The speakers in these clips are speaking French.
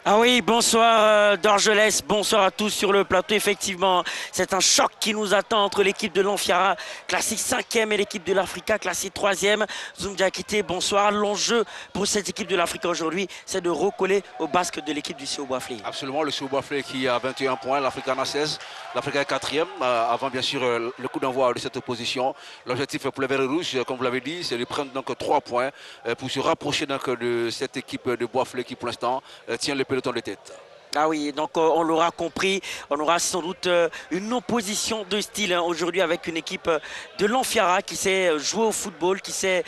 Ah oui, bonsoir Dorgelès, bonsoir à tous sur le plateau. Effectivement, c'est un choc qui nous attend entre l'équipe de l'Anfiara, classée 5e, et l'équipe de l'Africa, classée 3e. Zoum Diakité, bonsoir. L'enjeu pour cette équipe de l'Africa aujourd'hui, c'est de recoller au basque de l'équipe du CO Boiflé. Absolument, le Sous-Boiflé qui a 21 points, l'Afrique en a 16, l'Afrique est 4e, avant bien sûr le coup d'envoi de cette opposition. L'objectif pour les Verts et Rouges, comme vous l'avez dit, c'est de prendre donc 3 points pour se rapprocher donc de cette équipe de Boiflé qui pour l'instant tient le peloton de tête. Ah oui, donc on l'aura compris, on aura sans doute une opposition de style aujourd'hui avec une équipe de l'Anfiara qui sait jouer au football, qui sait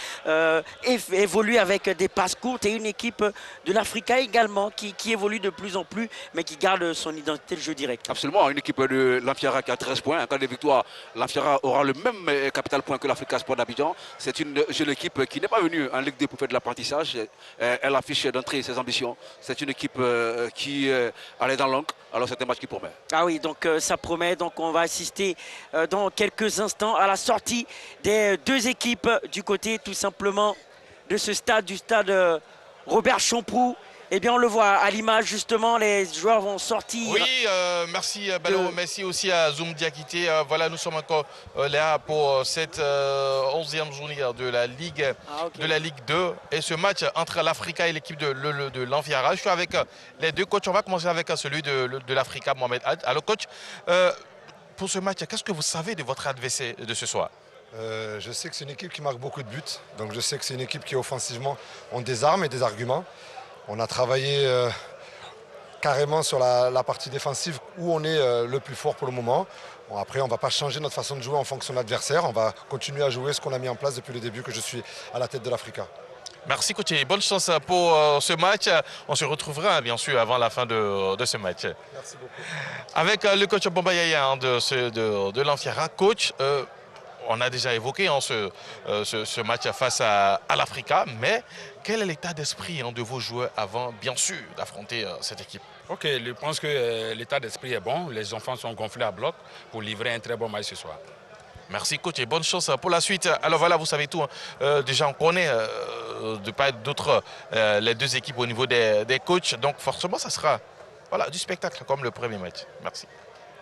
évoluer avec des passes courtes, et une équipe de l'Africa également qui évolue de plus en plus mais qui garde son identité de jeu direct. Absolument, une équipe de l'Anfiara qui a 13 points. En cas de victoire, l'Anfiara aura le même capital point que l'Africa Sport d'Abidjan. C'est une jeune équipe qui n'est pas venue en Ligue 2 pour faire de l'apprentissage. Elle affiche d'entrée ses ambitions. C'est une équipe qui allait dans l'encre. Alors c'est un match qui promet. Ah oui, donc ça promet. Donc on va assister dans quelques instants à la sortie des deux équipes du côté tout simplement de ce stade, du stade Robert Champroux. Eh bien on le voit à l'image justement, les joueurs vont sortir. Oui, merci Balo, merci aussi à Zoum Diakité. Voilà, nous sommes encore là pour cette 11e journée de la Ligue 2. Et ce match entre l'Africa et l'équipe de l'Anfiara. Je suis avec les deux coachs. On va commencer avec celui de l'Africa, Mohamed Had. Alors coach, pour ce match, qu'est-ce que vous savez de votre adversaire de ce soir? Je sais que c'est une équipe qui marque beaucoup de buts. Donc je sais que c'est une équipe qui offensivement ont des armes et des arguments. On a travaillé carrément sur la partie défensive où on est le plus fort pour le moment. Bon, après, on ne va pas changer notre façon de jouer en fonction de l'adversaire. On va continuer à jouer ce qu'on a mis en place depuis le début que je suis à la tête de l'Africa. Merci coach et bonne chance pour ce match. On se retrouvera bien sûr avant la fin de ce match. Merci beaucoup. Avec le coach Bamba Yaya de l'Anfiara. Coach, on a déjà évoqué ce match face à l'Africa, mais quel est l'état d'esprit de vos joueurs avant, bien sûr, d'affronter cette équipe? Ok, je pense que l'état d'esprit est bon. Les enfants sont gonflés à bloc pour livrer un très bon match ce soir. Merci coach et bonne chance pour la suite. Alors voilà, vous savez tout. Déjà, on connaît de part et d'autre les deux équipes au niveau des coachs. Donc forcément, ça sera du spectacle comme le premier match. Merci.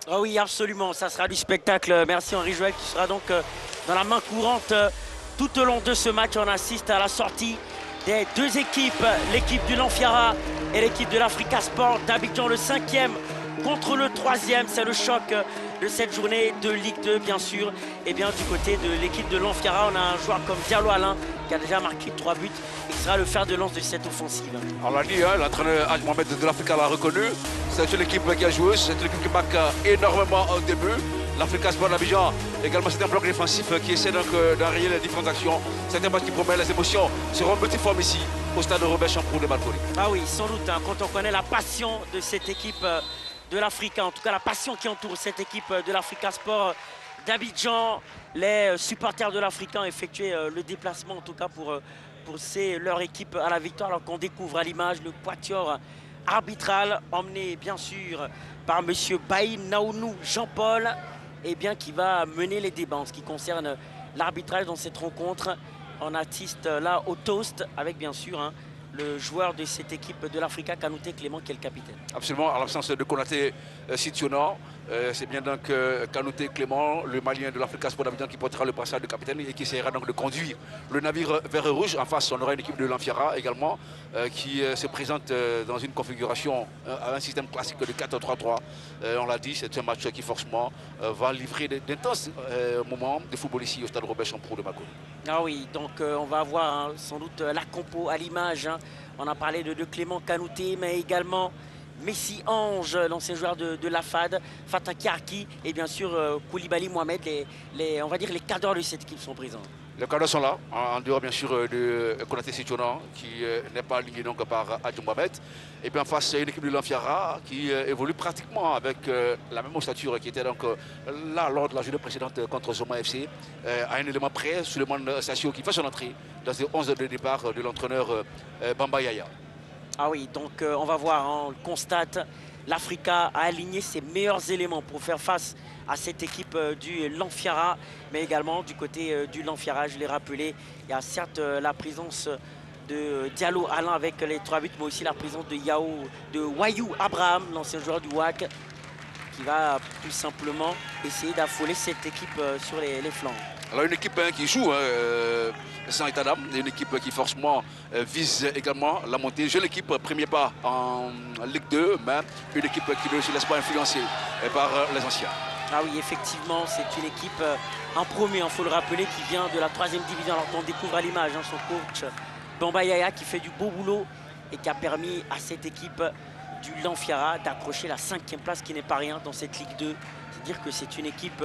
Ah oui, absolument, ça sera du spectacle. Merci Henri Joël qui sera donc dans la main courante tout au long de ce match. On assiste à la sortie des deux équipes, l'équipe de l'Anfiara et l'équipe de l'Africa Sport d'Abidjan, le 5e contre le 3e. C'est le choc de cette journée de Ligue 2, bien sûr. Et bien du côté de l'équipe de l'Anfiara, on a un joueur comme Diallo Alain qui a déjà marqué 3 buts et qui sera le fer de lance de cette offensive. On l'a dit, l'entraîneur Hadj Mohamed de l'Africa l'a reconnu. C'est une équipe qui a joué, c'est une équipe qui marque énormément au début. L'Africa Sport d'Abidjan, également c'est un bloc défensif qui essaie donc d'enrayer les différentes actions. C'est un match qui promet, les émotions seront multiformes ici au stade de Robert Champroux de Malpoli. Ah oui, sans doute, quand on connaît la passion de cette équipe de l'Africa, en tout cas la passion qui entoure cette équipe de l'Africa Sport d'Abidjan, les supporters de l'Africa ont effectué le déplacement en tout cas pour pousser leur équipe à la victoire, alors qu'on découvre à l'image le quatuor arbitral emmené bien sûr par M. Baï Naounou Jean-Paul, et bien qui va mener les débats en ce qui concerne l'arbitrage dans cette rencontre. On assiste là au toast avec bien sûr le joueur de cette équipe de l'Africa, Kanouté Clément, qui est le capitaine. Absolument, à l'absence de Konaté Situna, c'est bien donc Kanouté Clément, le Malien de l'Africa Sport d'Abidjan, qui portera le brassard de capitaine et qui essaiera donc de conduire le navire vert et rouge. En face, on aura une équipe de l'Anfiara également qui se présente dans une configuration, un système classique de 4-3-3. On l'a dit, c'est un match qui forcément va livrer d'intenses moments de football ici au stade Robert Champroux de Mako. Ah oui, donc on va voir sans doute la compo à l'image. On a parlé de Clément Kanouté, mais également Messi Ange, l'ancien joueur de la FAD, Fatah Kiarki et bien sûr Koulibaly Mohamed. On va dire les cadres de cette équipe sont présents. Les cadres sont là, en dehors bien sûr de Konaté Situna, qui n'est pas aligné donc par Hadj Mohamed. Et bien en face, une équipe de l'Anfiara qui évolue pratiquement avec la même ossature qui était donc là lors de la journée précédente contre Zoma FC, à un élément près, Souleymane Sassio qui fait son entrée dans les 11 de départ de l'entraîneur Bamba Yaya. Ah oui, donc on va voir, on constate, l'Africa a aligné ses meilleurs éléments pour faire face à cette équipe du l'Anfiara, mais également du côté du l'Anfiara, je l'ai rappelé, il y a certes la présence de Diallo Alain avec les 3 buts, mais aussi la présence de Wayou Abraham, l'ancien joueur du WAC, qui va tout simplement essayer d'affoler cette équipe sur les flancs. Alors une équipe qui joue sans état d'âme, une équipe qui forcément vise également la montée. Jeune équipe, premier pas en Ligue 2, mais une équipe qui ne se laisse pas influencer par les anciens. Ah oui, effectivement, c'est une équipe en premier, il faut le rappeler, qui vient de la 3e division. Alors qu'on découvre à l'image son coach Bamba Yaya qui fait du beau boulot et qui a permis à cette équipe du Lanfiara d'accrocher la 5e place, qui n'est pas rien dans cette Ligue 2. C'est-à-dire que c'est une équipe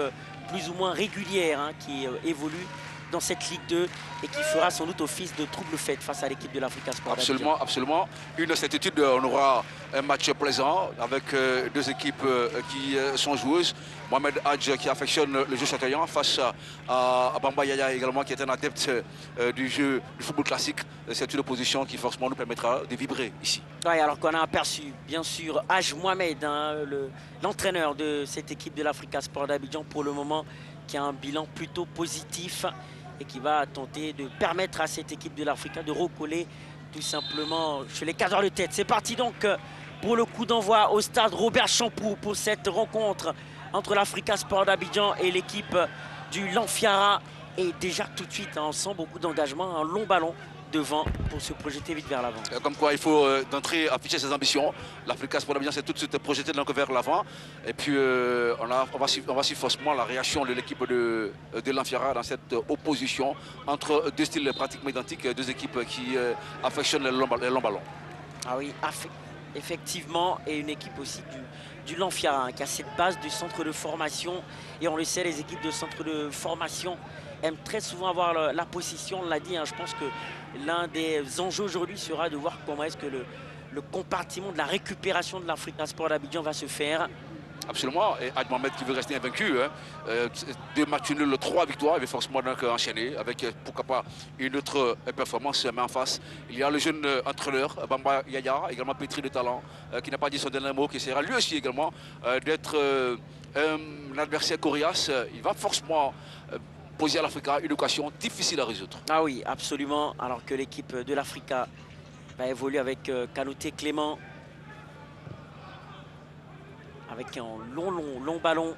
plus ou moins régulière qui évolue dans cette Ligue 2 et qui fera sans doute office de trouble fête face à l'équipe de l'Africa Sport. Absolument, absolument. Une certitude, on aura un match plaisant avec 2 équipes qui sont joueuses. Mohamed Hadj qui affectionne le jeu châtillon face à Bamba Yaya également, qui est un adepte du jeu du football classique. C'est une opposition qui forcément nous permettra de vibrer ici. Oui, alors qu'on a aperçu bien sûr Hadj Mohamed, l'entraîneur de cette équipe de l'Africa Sport d'Abidjan pour le moment, qui a un bilan plutôt positif et qui va tenter de permettre à cette équipe de l'Africa de recoller tout simplement chez les cadres de tête. C'est parti donc pour le coup d'envoi au stade Robert Champoux pour cette rencontre entre l'Africa Sport d'Abidjan et l'équipe du Lanfiara. Et déjà tout de suite, on sent beaucoup d'engagement, un long ballon devant pour se projeter vite vers l'avant. Comme quoi il faut d'entrée afficher ses ambitions. L'Africa Sport d'Abidjan s'est tout de suite projeté donc vers l'avant. Et puis on va suivre forcément la réaction de l'équipe de Lanfiara dans cette opposition entre 2 styles pratiquement identiques, 2 équipes qui affectionnent les longs ballons. Ah oui, effectivement, et une équipe aussi du Lanfiara qui a cette base du centre de formation. Et on le sait, les équipes de centre de formation aiment très souvent avoir la possession, on l'a dit. Je pense que l'un des enjeux aujourd'hui sera de voir comment est-ce que le compartiment de la récupération de l'Africa Sport d'Abidjan va se faire. Absolument, et Hadj Mohamed qui veut rester invaincu. 2 matchs nuls, 3 victoires, il veut forcément donc enchaîner avec pourquoi pas une autre performance. Mais en face, il y a le jeune entraîneur Bamba Yaya, également pétri de talent, qui n'a pas dit son dernier mot, qui essaiera lui aussi également d'être un adversaire coriace. Il va forcément poser à l'Africa une équation difficile à résoudre. Ah oui, absolument, alors que l'équipe de l'Africa va évoluer avec Kanouté Clément, avec un long ballon,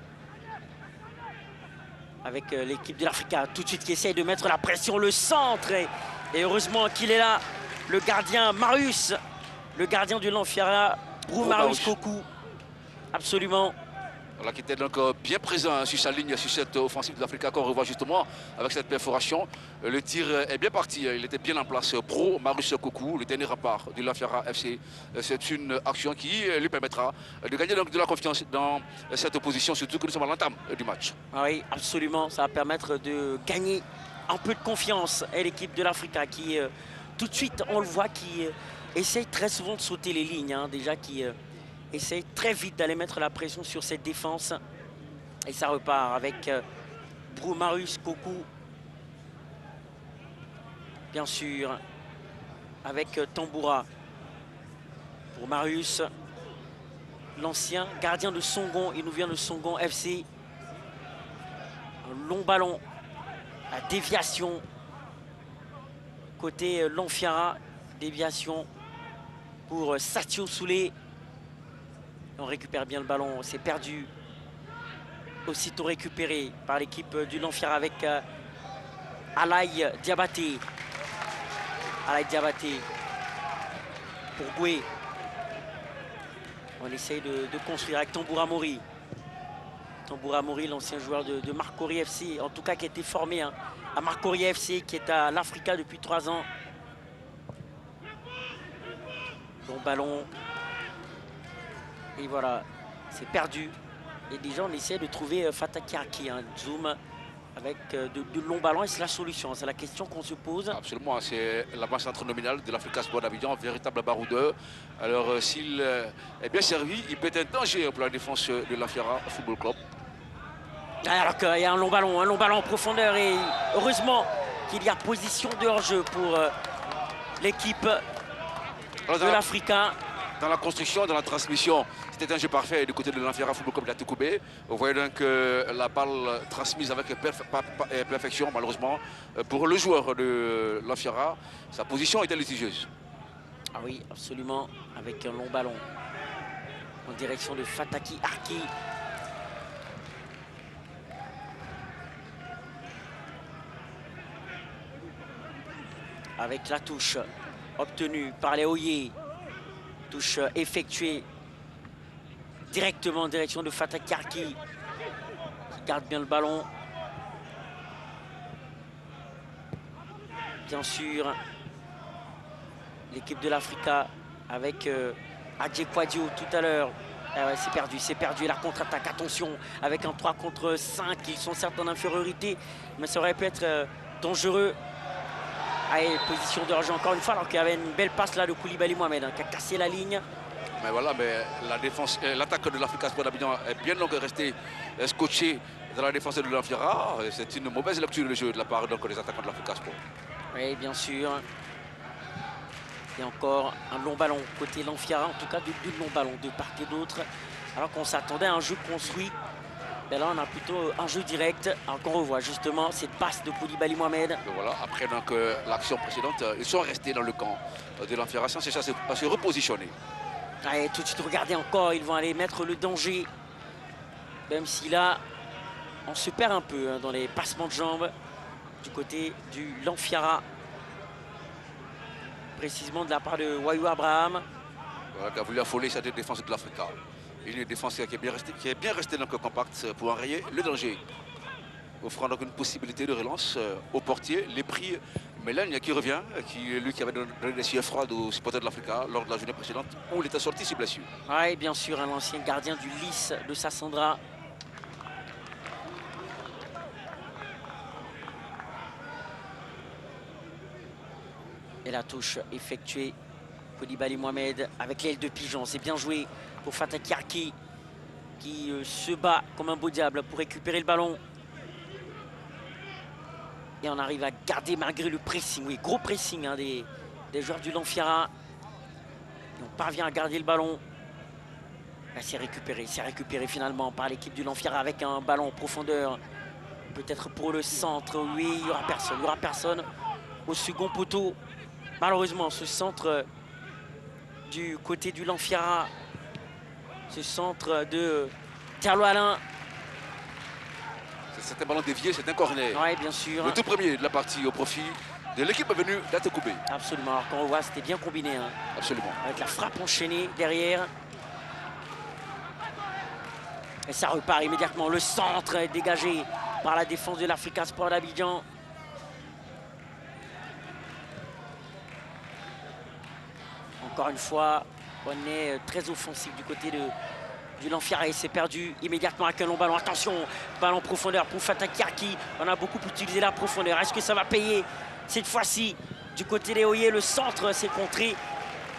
avec l'équipe de l'Africa tout de suite qui essaye de mettre la pression, le centre, et heureusement qu'il est là, le gardien Marius, le gardien du Lanfiara, Marius Kokou, absolument. Voilà, qui était donc bien présent sur sa ligne, sur cette offensive de l'Africa qu'on revoit justement avec cette perforation. Le tir est bien parti, il était bien en place. Marius Kokou, le dernier rempart du Lanfiara FC. C'est une action qui lui permettra de gagner donc de la confiance dans cette opposition, surtout que nous sommes à l'entame du match. Ah oui, absolument, ça va permettre de gagner un peu de confiance à l'équipe de l'Africa qui, tout de suite, on le voit, qui essaye très souvent de sauter les lignes, déjà qui... essaye très vite d'aller mettre la pression sur cette défense. Et ça repart avec Marius Kokou. Bien sûr, avec Tamboura. Pour Marius, l'ancien gardien de Songon. Il nous vient de Songon FC. Un long ballon. La déviation. Côté Lanfiara. Déviation pour Satio Soulé. On récupère bien le ballon, c'est perdu. Aussitôt récupéré par l'équipe du Lanfiara avec Alaï Diabaté. Alaï Diabaté pour Boué. On essaye de construire avec Tamboura Mori. Tamboura Mori, l'ancien joueur de Marcory FC, en tout cas qui a été formé à Marcory FC, qui est à l'Africa depuis 3 ans. Bon ballon. Et voilà, c'est perdu. Et déjà, on essaie de trouver Fataki Aki, zoom avec de longs ballons. Et c'est la solution, c'est la question qu'on se pose. Absolument, c'est l'avant-centre nominal de l'Africa Sport d'Abidjan, véritable baroudeur. Alors, s'il est bien servi, il peut être un danger pour la défense de l'Lanfiara Football Club. Alors qu'il y a un long ballon en profondeur. Et heureusement qu'il y a position de hors-jeu pour l'équipe de l'Africa. Dans la construction, dans la transmission, C'était un jeu parfait du côté de l'Enfiara Football Club d'Atokoubé. Vous voyez donc la balle transmise avec perfection, malheureusement, pour le joueur de l'Enfiara. Sa position était litigieuse. Ah oui, absolument, avec un long ballon en direction de Fataki Arki. Avec la touche obtenue par les Oye. Touche effectuée directement en direction de Fataki Arki, qui garde bien le ballon. Bien sûr, l'équipe de l'Africa avec Adje Kwadio tout à l'heure. Ah ouais, c'est perdu. La contre-attaque, attention, avec un 3 contre 5, ils sont certes en infériorité, mais ça aurait pu être dangereux. Allez, position de danger encore une fois, alors qu'il y avait une belle passe là de Koulibaly Mohamed qui a cassé la ligne. Mais voilà, mais la défense, l'attaque de l'Africa Sport d'Abidjan est bien longue restée scotchée dans la défense de l'Enfiara. C'est une mauvaise lecture du jeu de la part donc, des attaquants de l'Africa Sport. Oui, bien sûr. Et encore un long ballon côté l'Enfiara, en tout cas du long ballon de part et d'autre. Alors qu'on s'attendait à un jeu construit. Mais là, on a plutôt un jeu direct. Alors qu'on revoit justement cette passe de Koulibaly Mohamed. Et voilà, après l'action précédente, ils sont restés dans le camp de l'Enfiara sans chercher à se repositionner. Allez, tout de suite, regardez encore, ils vont aller mettre le danger. Même si là, on se perd un peu dans les passements de jambes du côté du l'Enfiara. Précisément de la part de Wayou Abraham. Voilà, qui a voulu affoler cette défense de l'Africa. Une défense qui est bien restée dans le compact pour enrayer le danger. Offrant donc une possibilité de relance au portier. Les prix Mélène qui revient, lui qui avait donné des sièges froides aux supporters de l'Africa lors de la journée précédente où il était sorti sur blessure. Oui, bien sûr, un ancien gardien du Lys de Sassandra. Et la touche effectuée. Koulibaly Mohamed avec l'aile de pigeon. C'est bien joué pour Fataki Arki qui se bat comme un beau diable pour récupérer le ballon. Et on arrive à garder malgré le pressing. Oui, gros pressing hein, des joueurs du l'Enfiara. Et on parvient à garder le ballon. C'est récupéré finalement par l'équipe du l'Enfiara avec un ballon en profondeur. Peut-être pour le centre. Oui, il n'y aura personne au second poteau. Malheureusement, ce centre du côté du l'Enfiara, ce centre de Diallo Alain. C'est un ballon dévié, c'est un corner. Oui, bien sûr. Le tout premier de la partie au profit de l'équipe venue d'Atokoubé. Absolument. Alors qu'on revoit, c'était bien combiné. Hein. Absolument. Avec la frappe enchaînée derrière. Et ça repart immédiatement. Le centre est dégagé par la défense de l'Africa Sport d'Abidjan. Encore une fois, on est très offensif du côté du l'Enfiara. Il s'est perdu immédiatement avec un long ballon. Attention, ballon en profondeur pour Fataki Arki. On a beaucoup utilisé la profondeur. Est-ce que ça va payer cette fois-ci du côté des Oye? Le centre s'est contré.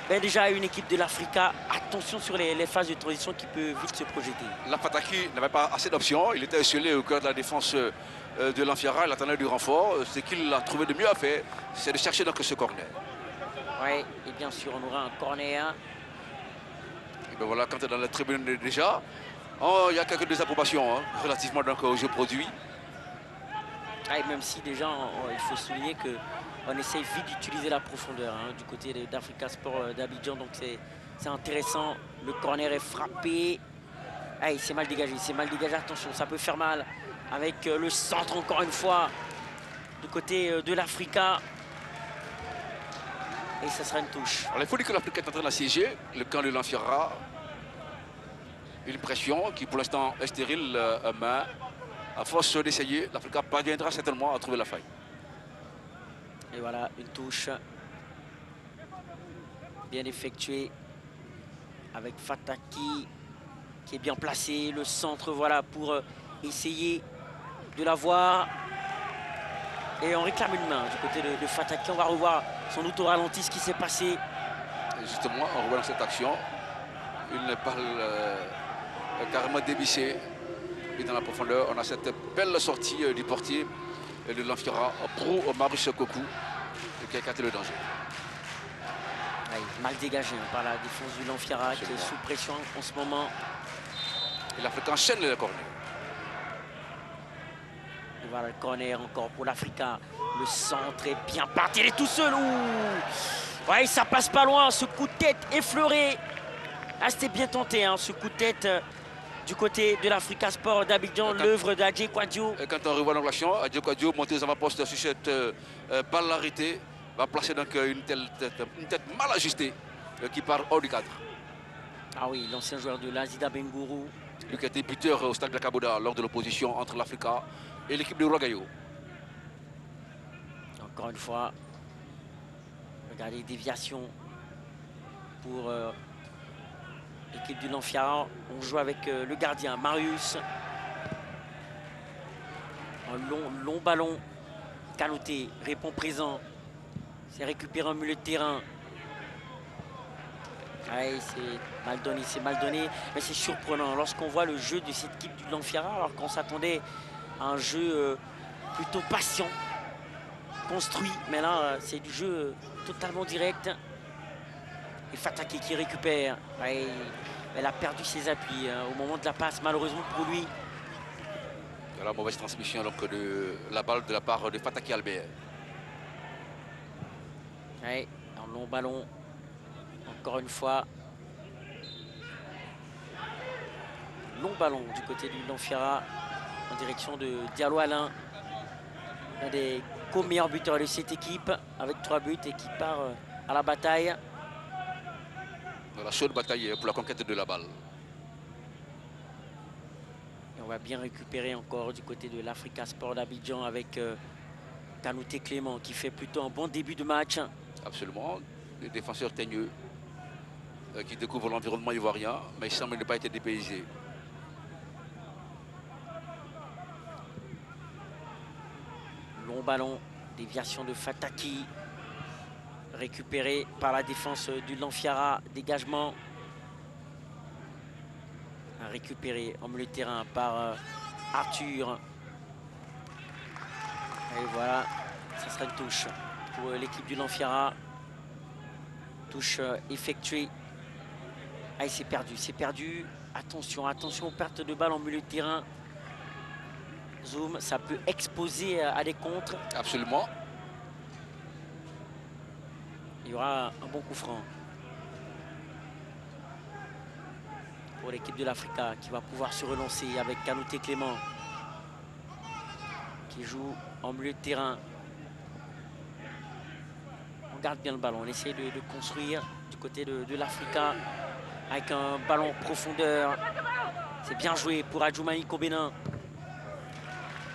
Mais déjà une équipe de l'Africa. Attention sur les phases de transition qui peut vite se projeter. La Fataki n'avait pas assez d'options. Il était isolé au cœur de la défense de l'Enfiara. Il attendait du renfort. Ce qu'il a trouvé de mieux à faire, c'est de chercher donc ce corner. Oui, et bien sûr, on aura un corner. Et bien voilà, quand tu es dans la tribune déjà, il y a quelques désapprobations hein, relativement donc, au jeu produit. Et même si déjà, il faut souligner qu'on essaye vite d'utiliser la profondeur hein, du côté d'Africa Sport d'Abidjan. Donc c'est intéressant. Le corner est frappé. C'est mal dégagé, attention, ça peut faire mal. Avec le centre encore une fois du côté de l'Africa. Et ça sera une touche. Alors, il faut dire que l'Afrique est en train d'assiéger le camp de l'Enfiara. Une pression qui pour l'instant est stérile, mais à force d'essayer, l'Afrique parviendra certainement à trouver la faille. Et voilà, une touche bien effectuée avec Fataki qui est bien placé. Le centre, voilà, pour essayer de l'avoir. Et on réclame une main du côté de Fataki. On va revoir sans doute au ralenti ce qui s'est passé. Et justement, en revoyant cette action, une balle carrément dévissée. Et dans la profondeur, on a cette belle sortie du portier de l'Enfiara pro Marius Kokou qui a écarté le danger. Ouais, mal dégagé par la défense du Lanfiara qui est sous pression en ce moment. Et l'Afrique enchaîne le corner. Et voilà le corner encore pour l'Africa. Le centre est bien parti, il est tout seul. Ouh. Ouais, ça passe pas loin, ce coup de tête effleuré. Ah, c'était bien tenté, hein, ce coup de tête du côté de l'Africa Sport d'Abidjan, l'œuvre d'Adjé Kouadio. Quand on revoit l'action, Adjé Kouadio monté aux avant-postes sur cette balle arrêtée, va placer donc une tête mal ajustée qui part hors du cadre. Ah oui, l'ancien joueur de l'Azida Bengourou. Lui qui a été buteur au stade de la Kaboda lors de l'opposition entre l'Africa et l'équipe de Ouagadougou. Encore une fois, regardez, déviation pour l'équipe du Lanfiara. On joue avec le gardien Marius. Un long ballon. Kanouté répond présent. C'est récupéré en milieu de terrain. Ouais, c'est mal donné. Mais c'est surprenant lorsqu'on voit le jeu de cette équipe du Lanfiara, alors qu'on s'attendait à un jeu plutôt patient, construit. Mais là, c'est du jeu totalement direct. Et Fataki qui récupère. Ouais, elle a perdu ses appuis au moment de la passe, malheureusement pour lui. La mauvaise transmission donc, de la balle de la part de Fataki Albert. Ouais, un long ballon. Encore une fois. Long ballon du côté du Lanfiara en direction de Diallo Alain. Un des co-meilleurs buteurs de cette équipe avec 3 buts et qui part à la bataille. Dans la chaude bataille pour la conquête de la balle. Et on va bien récupérer encore du côté de l'Africa Sport d'Abidjan avec Kanouté Clément qui fait plutôt un bon début de match. Absolument. Les défenseurs teigneux qui découvrent l'environnement ivoirien, mais il semble ne pas être dépaysé. Long ballon, déviation de Fataki. Récupéré par la défense du Lanfiara. Dégagement. Récupéré en milieu de terrain par Arthur. Et voilà, ça sera une touche pour l'équipe du Lanfiara. Touche effectuée. Ah, c'est perdu, c'est perdu. Attention, attention aux pertes de balles en milieu de terrain. Zoom, ça peut exposer à des contres. Absolument. Il y aura un bon coup franc pour l'équipe de l'Africa qui va pouvoir se relancer avec Kanouté Clément qui joue en milieu de terrain. On garde bien le ballon, on essaie de construire du côté de l'Africa avec un ballon profondeur. C'est bien joué pour Adjoumani Kobénin.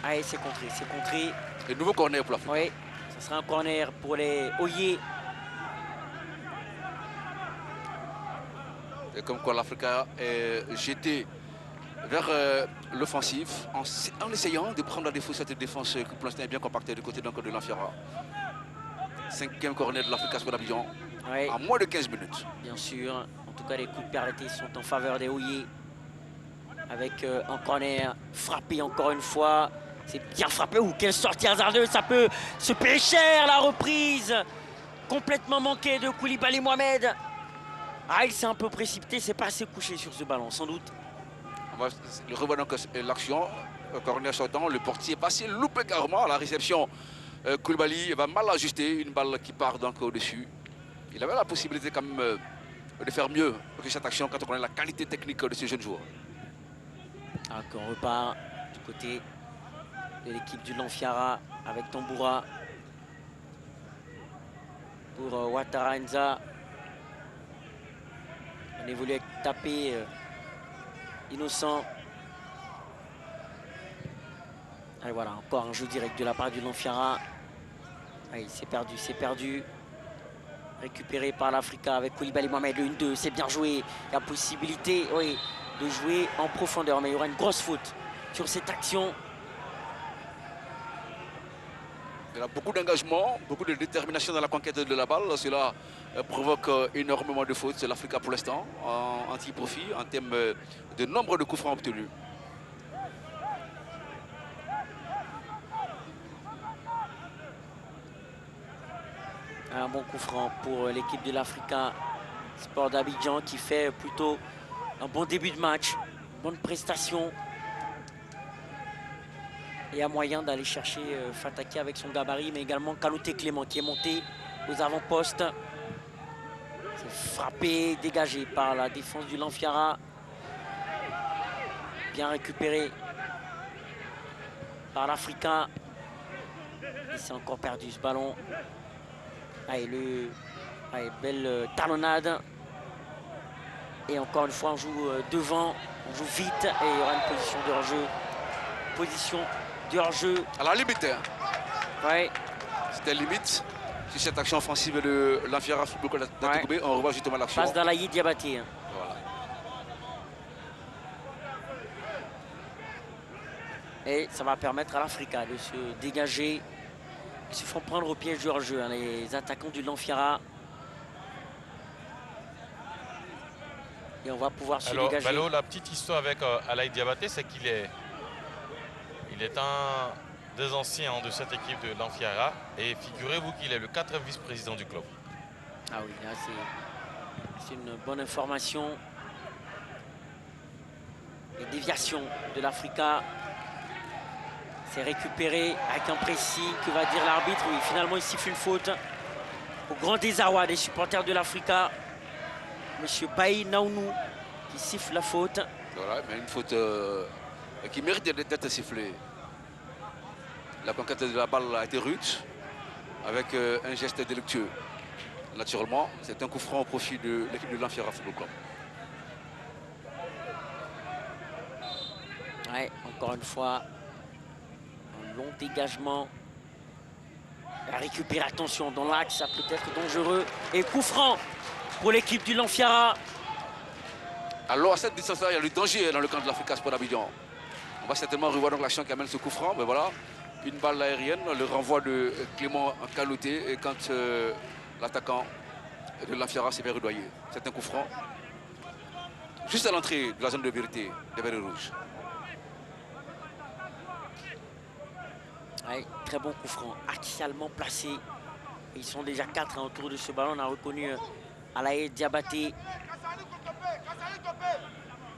Allez, c'est contré, c'est contré. Et nouveau corner pour l'Afrique. Oui, ce sera un corner pour les Oyer. Et comme quoi l'Africa est jeté vers l'offensif en essayant de prendre à défaut cette défense qui pour l'instant est bien compactée du côté de l'Anfiara. 5e corner de l'Africa Sport d'Abidjan Oui, en moins de 15 minutes. bien sûr. En tout cas, les coups de pied arrêtés sont en faveur des Oyer. Avec un corner frappé encore une fois. C'est bien frappé. Ou quelle sortie hasardeuse. Ça peut se payer cher, la reprise. Complètement manquée de Koulibaly Mohamed. Ah, il s'est un peu précipité. C'est pas assez couché sur ce ballon, sans doute. On va revoir donc l'action. Corner sortant. Le portier est passé loupé carrément à la réception. Koulibaly va mal ajuster. Une balle qui part donc au-dessus. Il avait la possibilité quand même de faire mieux que cette action quand on connaît la qualité technique de ces jeunes joueurs. Ah, on repart du côté de l'équipe du Lanfiara avec Tamboura pour Ouattara Enza. On évolue avec tapé innocent. Allez, voilà, encore un jeu direct de la part du Lanfiara. Allez, c'est perdu, c'est perdu. Récupéré par l'Africa avec Koulibaly Mohamed, le 1-2, c'est bien joué. Il y a possibilité, oui, de jouer en profondeur, mais il y aura une grosse faute sur cette action. Il y a beaucoup d'engagement, beaucoup de détermination dans la conquête de la balle. Cela provoque énormément de fautes. C'est l'Africa pour l'instant, en anti-profit, en termes de nombre de coups francs obtenus. Un bon coup franc pour l'équipe de l'Africa Sport d'Abidjan qui fait plutôt un bon début de match, bonne prestation. Et a moyen d'aller chercher Fataki avec son gabarit, mais également Kanouté Clément qui est monté aux avant-postes. C'est frappé, dégagé par la défense du Lanfiara. Bien récupéré par l'Africa. Et c'est encore perdu ce ballon. Allez, belle talonnade. Et encore une fois, on joue devant, on joue vite et il y aura une position de hors-jeu. Position de hors-jeu. À la limite. Hein. Ouais. C'était limite. Sur cette action offensive de l'Anfiara Football Club d'Antokoubé, on revoit justement l'action. Passe d'Alaï Diabaté. Hein. Voilà. Et ça va permettre à l'Africa de se dégager. Ils se font prendre au piège du hors-jeu, hein, les attaquants du Lanfiara. Et on va pouvoir se dégager. Balo, la petite histoire avec Alaï Diabaté, c'est qu'il est, un des anciens de cette équipe de l'Anfiara. Et figurez-vous qu'il est le 4e vice-président du club. Ah oui, là c'est une bonne information. Les déviations de l'Africa. C'est récupéré avec un précis que va dire l'arbitre. Oui, finalement il siffle une faute. Au grand désarroi des supporters de l'Africa. Monsieur Baï Naounou qui siffle la faute. Voilà, mais une faute qui mérite d'être sifflée. La conquête de la balle a été rude avec un geste délictueux. Naturellement, c'est un coup franc au profit de l'équipe de l'Anfiara Football Club. Ouais, encore une fois, un long dégagement. À récupérer, attention, dans l'axe, ça peut être dangereux. Et coup franc pour l'équipe du Lanfiara. Alors à cette distance-là, il y a le danger dans le camp de l'Africa Sport d'Abidjan. On va certainement revoir donc l'action qui amène ce coup franc. Mais voilà, une balle aérienne, le renvoi de Clément en Kanouté. Et quand l'attaquant de l'Anfiara s'est fait rudoyer. C'est un coup franc. Juste à l'entrée de la zone de vérité des Verts Rouges. Ouais, très bon coup franc, axialement placé. Ils sont déjà 4 autour de ce ballon. On a reconnu Alaï Diabaté.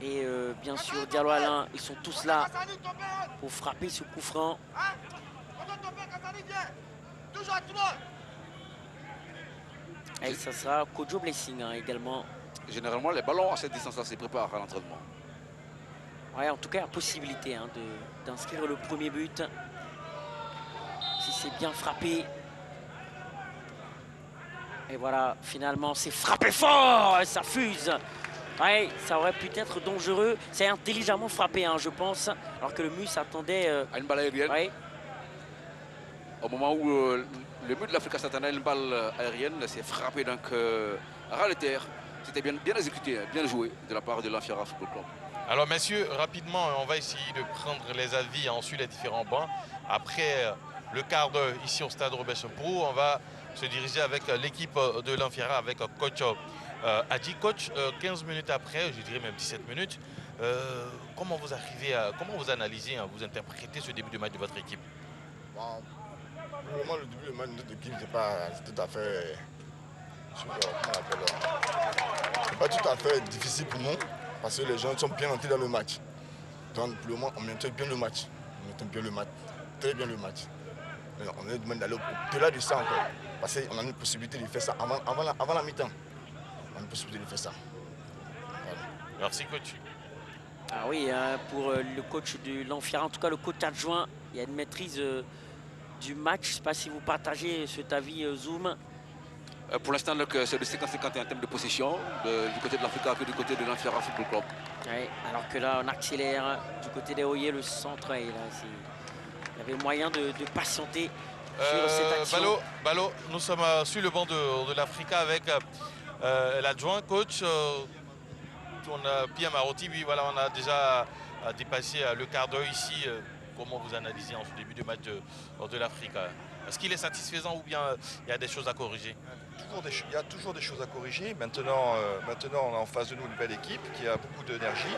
Et bien sûr Diallo Alain, ils sont tous là pour frapper ce coup franc. Et ça sera Kojo Blessing hein, également. Généralement, les ballons à cette distance-là se préparent à l'entraînement. Ouais, en tout cas, la possibilité hein, d'inscrire le premier but. Si c'est bien frappé. Et voilà, finalement, c'est frappé fort. Ça fuse. Ouais, ça aurait pu être dangereux. C'est intelligemment frappé, hein, je pense. Alors que le MUS attendait... À une balle aérienne. Ouais. Au moment où le but de l'Africa s'attendait à une balle aérienne, c'est frappé donc ras de terre. C'était bien exécuté, bien joué de la part de l'Anfiara Football Club. Alors messieurs, rapidement, on va essayer de prendre les avis ensuite les différents bancs. Après le quart d'heure ici au stade Robert Pro, on va se diriger avec l'équipe de l'Anfiara, avec coach Adji. Coach, 15 minutes après, je dirais même 17 minutes, comment vous arrivez à, comment vous analysez, vous interprétez ce début de match de votre équipe? Bon, pour le moment, le début de match de notre équipe, c'est pas tout à fait... C'est pas tout à fait difficile pour nous, parce que les gens sont bien entrés dans le match. Donc pour le moment, on maintient bien le match. On maintient bien le match, très bien le match. Mais on est demandé d'aller au-delà de ça encore, parce qu'on a une possibilité de faire ça avant la mi-temps. On a une possibilité de faire ça. Voilà. Merci coach. Ah oui, hein, pour le coach de l'Anfiara, en tout cas le coach adjoint, il y a une maîtrise du match. Je ne sais pas si vous partagez cet avis Zoom. Pour l'instant, c'est de 50-50 en termes de possession, du côté de l'Africa que du côté de l'Anfiara Football Club. Ouais, alors que là, on accélère du côté des Oyer, le centre. Et là, il y avait moyen de patienter sur cette action. Balo, nous sommes sur le banc de l'Africa avec l'adjoint coach. On a Pierre Marotti, puis voilà, on a déjà dépassé le quart d'heure ici. Comment vous analysez en ce début de match de l'Africa? Est-ce qu'il est satisfaisant ou bien il y a des choses à corriger? Il y a toujours des choses à corriger. Maintenant, on a en face de nous une belle équipe qui a beaucoup d'énergie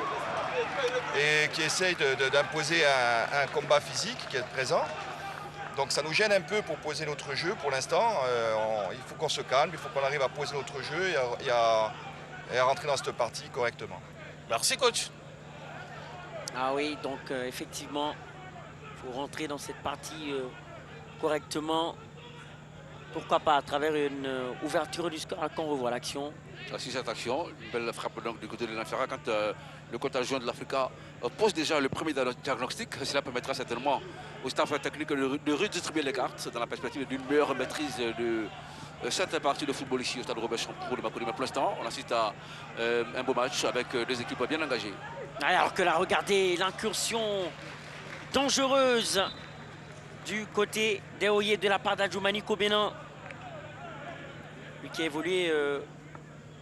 et qui essaye d'imposer un combat physique, qui est présent. Donc ça nous gêne un peu pour poser notre jeu pour l'instant. Il faut qu'on se calme, il faut qu'on arrive à poser notre jeu et à rentrer dans cette partie correctement. Merci coach. Ah oui, donc effectivement, il faut rentrer dans cette partie correctement. Pourquoi pas à travers une ouverture du score quand on revoit l'action. Sur cette action, une belle frappe donc, du côté de l'Infera quand le contingent de l'Africa pose déjà le premier diagnostic. Cela permettra certainement au staff technique de redistribuer les cartes dans la perspective d'une meilleure maîtrise de cette partie de football ici au stade Robert Champrou de Makoni. Mais pour l'instant, on assiste à un beau match avec deux équipes bien engagées. Alors que là, regardez l'incursion dangereuse du côté des Oyer de la part d'Adjoumani Kobena. Lui qui a évolué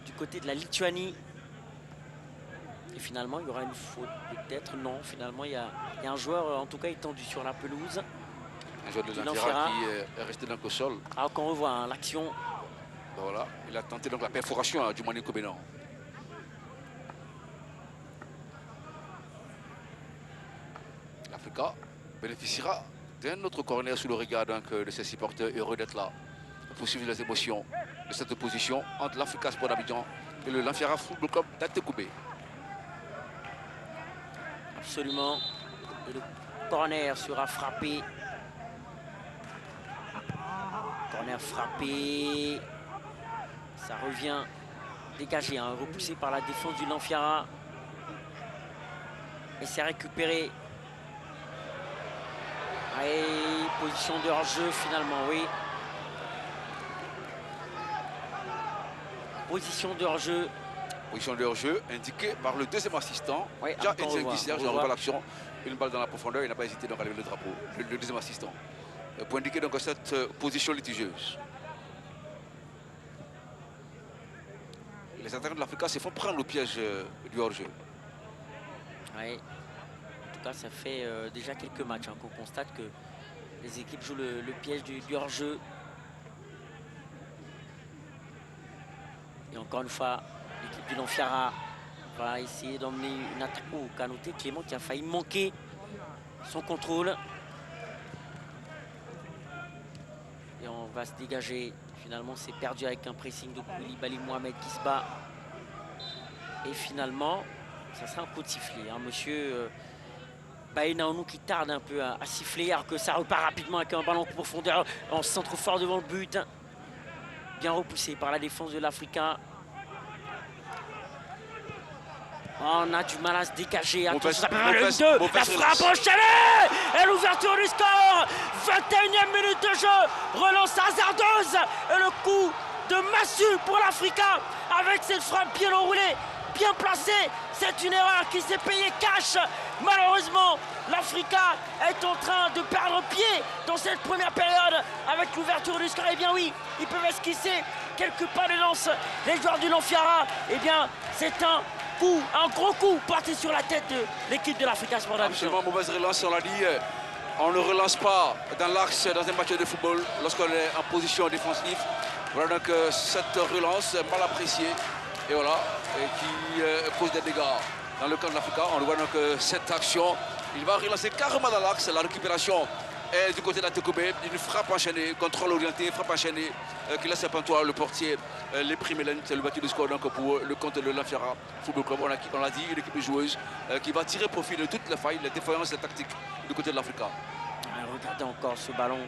du côté de la Lituanie. Et finalement, il y aura une faute peut-être. Non, finalement, il y a un joueur en tout cas étendu sur la pelouse. Un joueur de l'Infera qui est resté donc au sol. Alors qu'on revoit hein, l'action. Voilà, il a tenté donc la perforation à Djoumani Kobena. L'Africa bénéficiera d'un autre corner sous le regard donc, de ses supporters heureux d'être là pour suivre les émotions de cette opposition entre l'Africa Sport d'Abidjan et le Lanfiara Football Club d'Atekoubé. Absolument. Et le corner sera frappé. Corner frappé. Ça revient dégagé, hein, repoussé par la défense du Lanfiara. Et c'est récupéré. Allez, position de hors-jeu finalement, oui. Position de hors-jeu. Position de hors-jeu indiquée par le deuxième assistant. Oui, Déjà, je revois l'action. Une balle dans la profondeur, il n'a pas hésité donc à lever le drapeau. Le deuxième assistant. Pour indiquer donc cette position litigieuse. Les attaquants de l'Africa se font prendre au piège du hors-jeu. Oui. En tout cas, ça fait déjà quelques matchs hein, qu'on constate que les équipes jouent le piège du hors-jeu. Et encore une fois, l'équipe du Lanfiara va essayer d'emmener une attaque. Oh, Kanoté, Clément qui a failli manquer son contrôle. Et on va se dégager. Finalement, c'est perdu avec un pressing de Koulibaly Mohamed qui se bat. Et finalement, ça sera un coup de sifflet. Hein, monsieur Baïnaounou qui tarde un peu à siffler, alors que ça repart rapidement avec un ballon en profondeur. On se sent trop fort devant le but. Bien repoussé par la défense de l'Africa. On a du mal à se dégager. Attention, la frappe enchaînée et l'ouverture du score. 21e minute de jeu. Relance hasardeuse et le coup de massue pour l'Africa avec cette frappe bien enroulée, bien placée. C'est une erreur qui s'est payée cash. Malheureusement, l'Africa est en train de perdre pied dans cette première période avec l'ouverture du score. Eh bien oui, ils peuvent esquisser quelques pas de lance. Les joueurs du Lanfiara, eh bien c'est un gros coup porté sur la tête de l'équipe de l'Africa Sport d'Abidjan. Absolument mauvaise relance, on l'a dit. On ne relance pas dans l'axe dans un match de football lorsqu'on est en position défensive. Voilà donc cette relance mal appréciée et voilà, qui cause des dégâts dans le camp de l'Africa. On voit donc cette action. Il va relancer carrément dans l'axe. La récupération est du côté d'Atekoubé. Une frappe enchaînée, contrôle orienté, frappe enchaînée qui laisse à Pantois, le portier, les primes. C'est le bâti de score donc, pour le compte de l'Infera Football Club. On l'a dit, une équipe de joueuses qui va tirer profit de toutes les failles, les défaillances tactiques du côté de l'Africa. Regardez encore ce ballon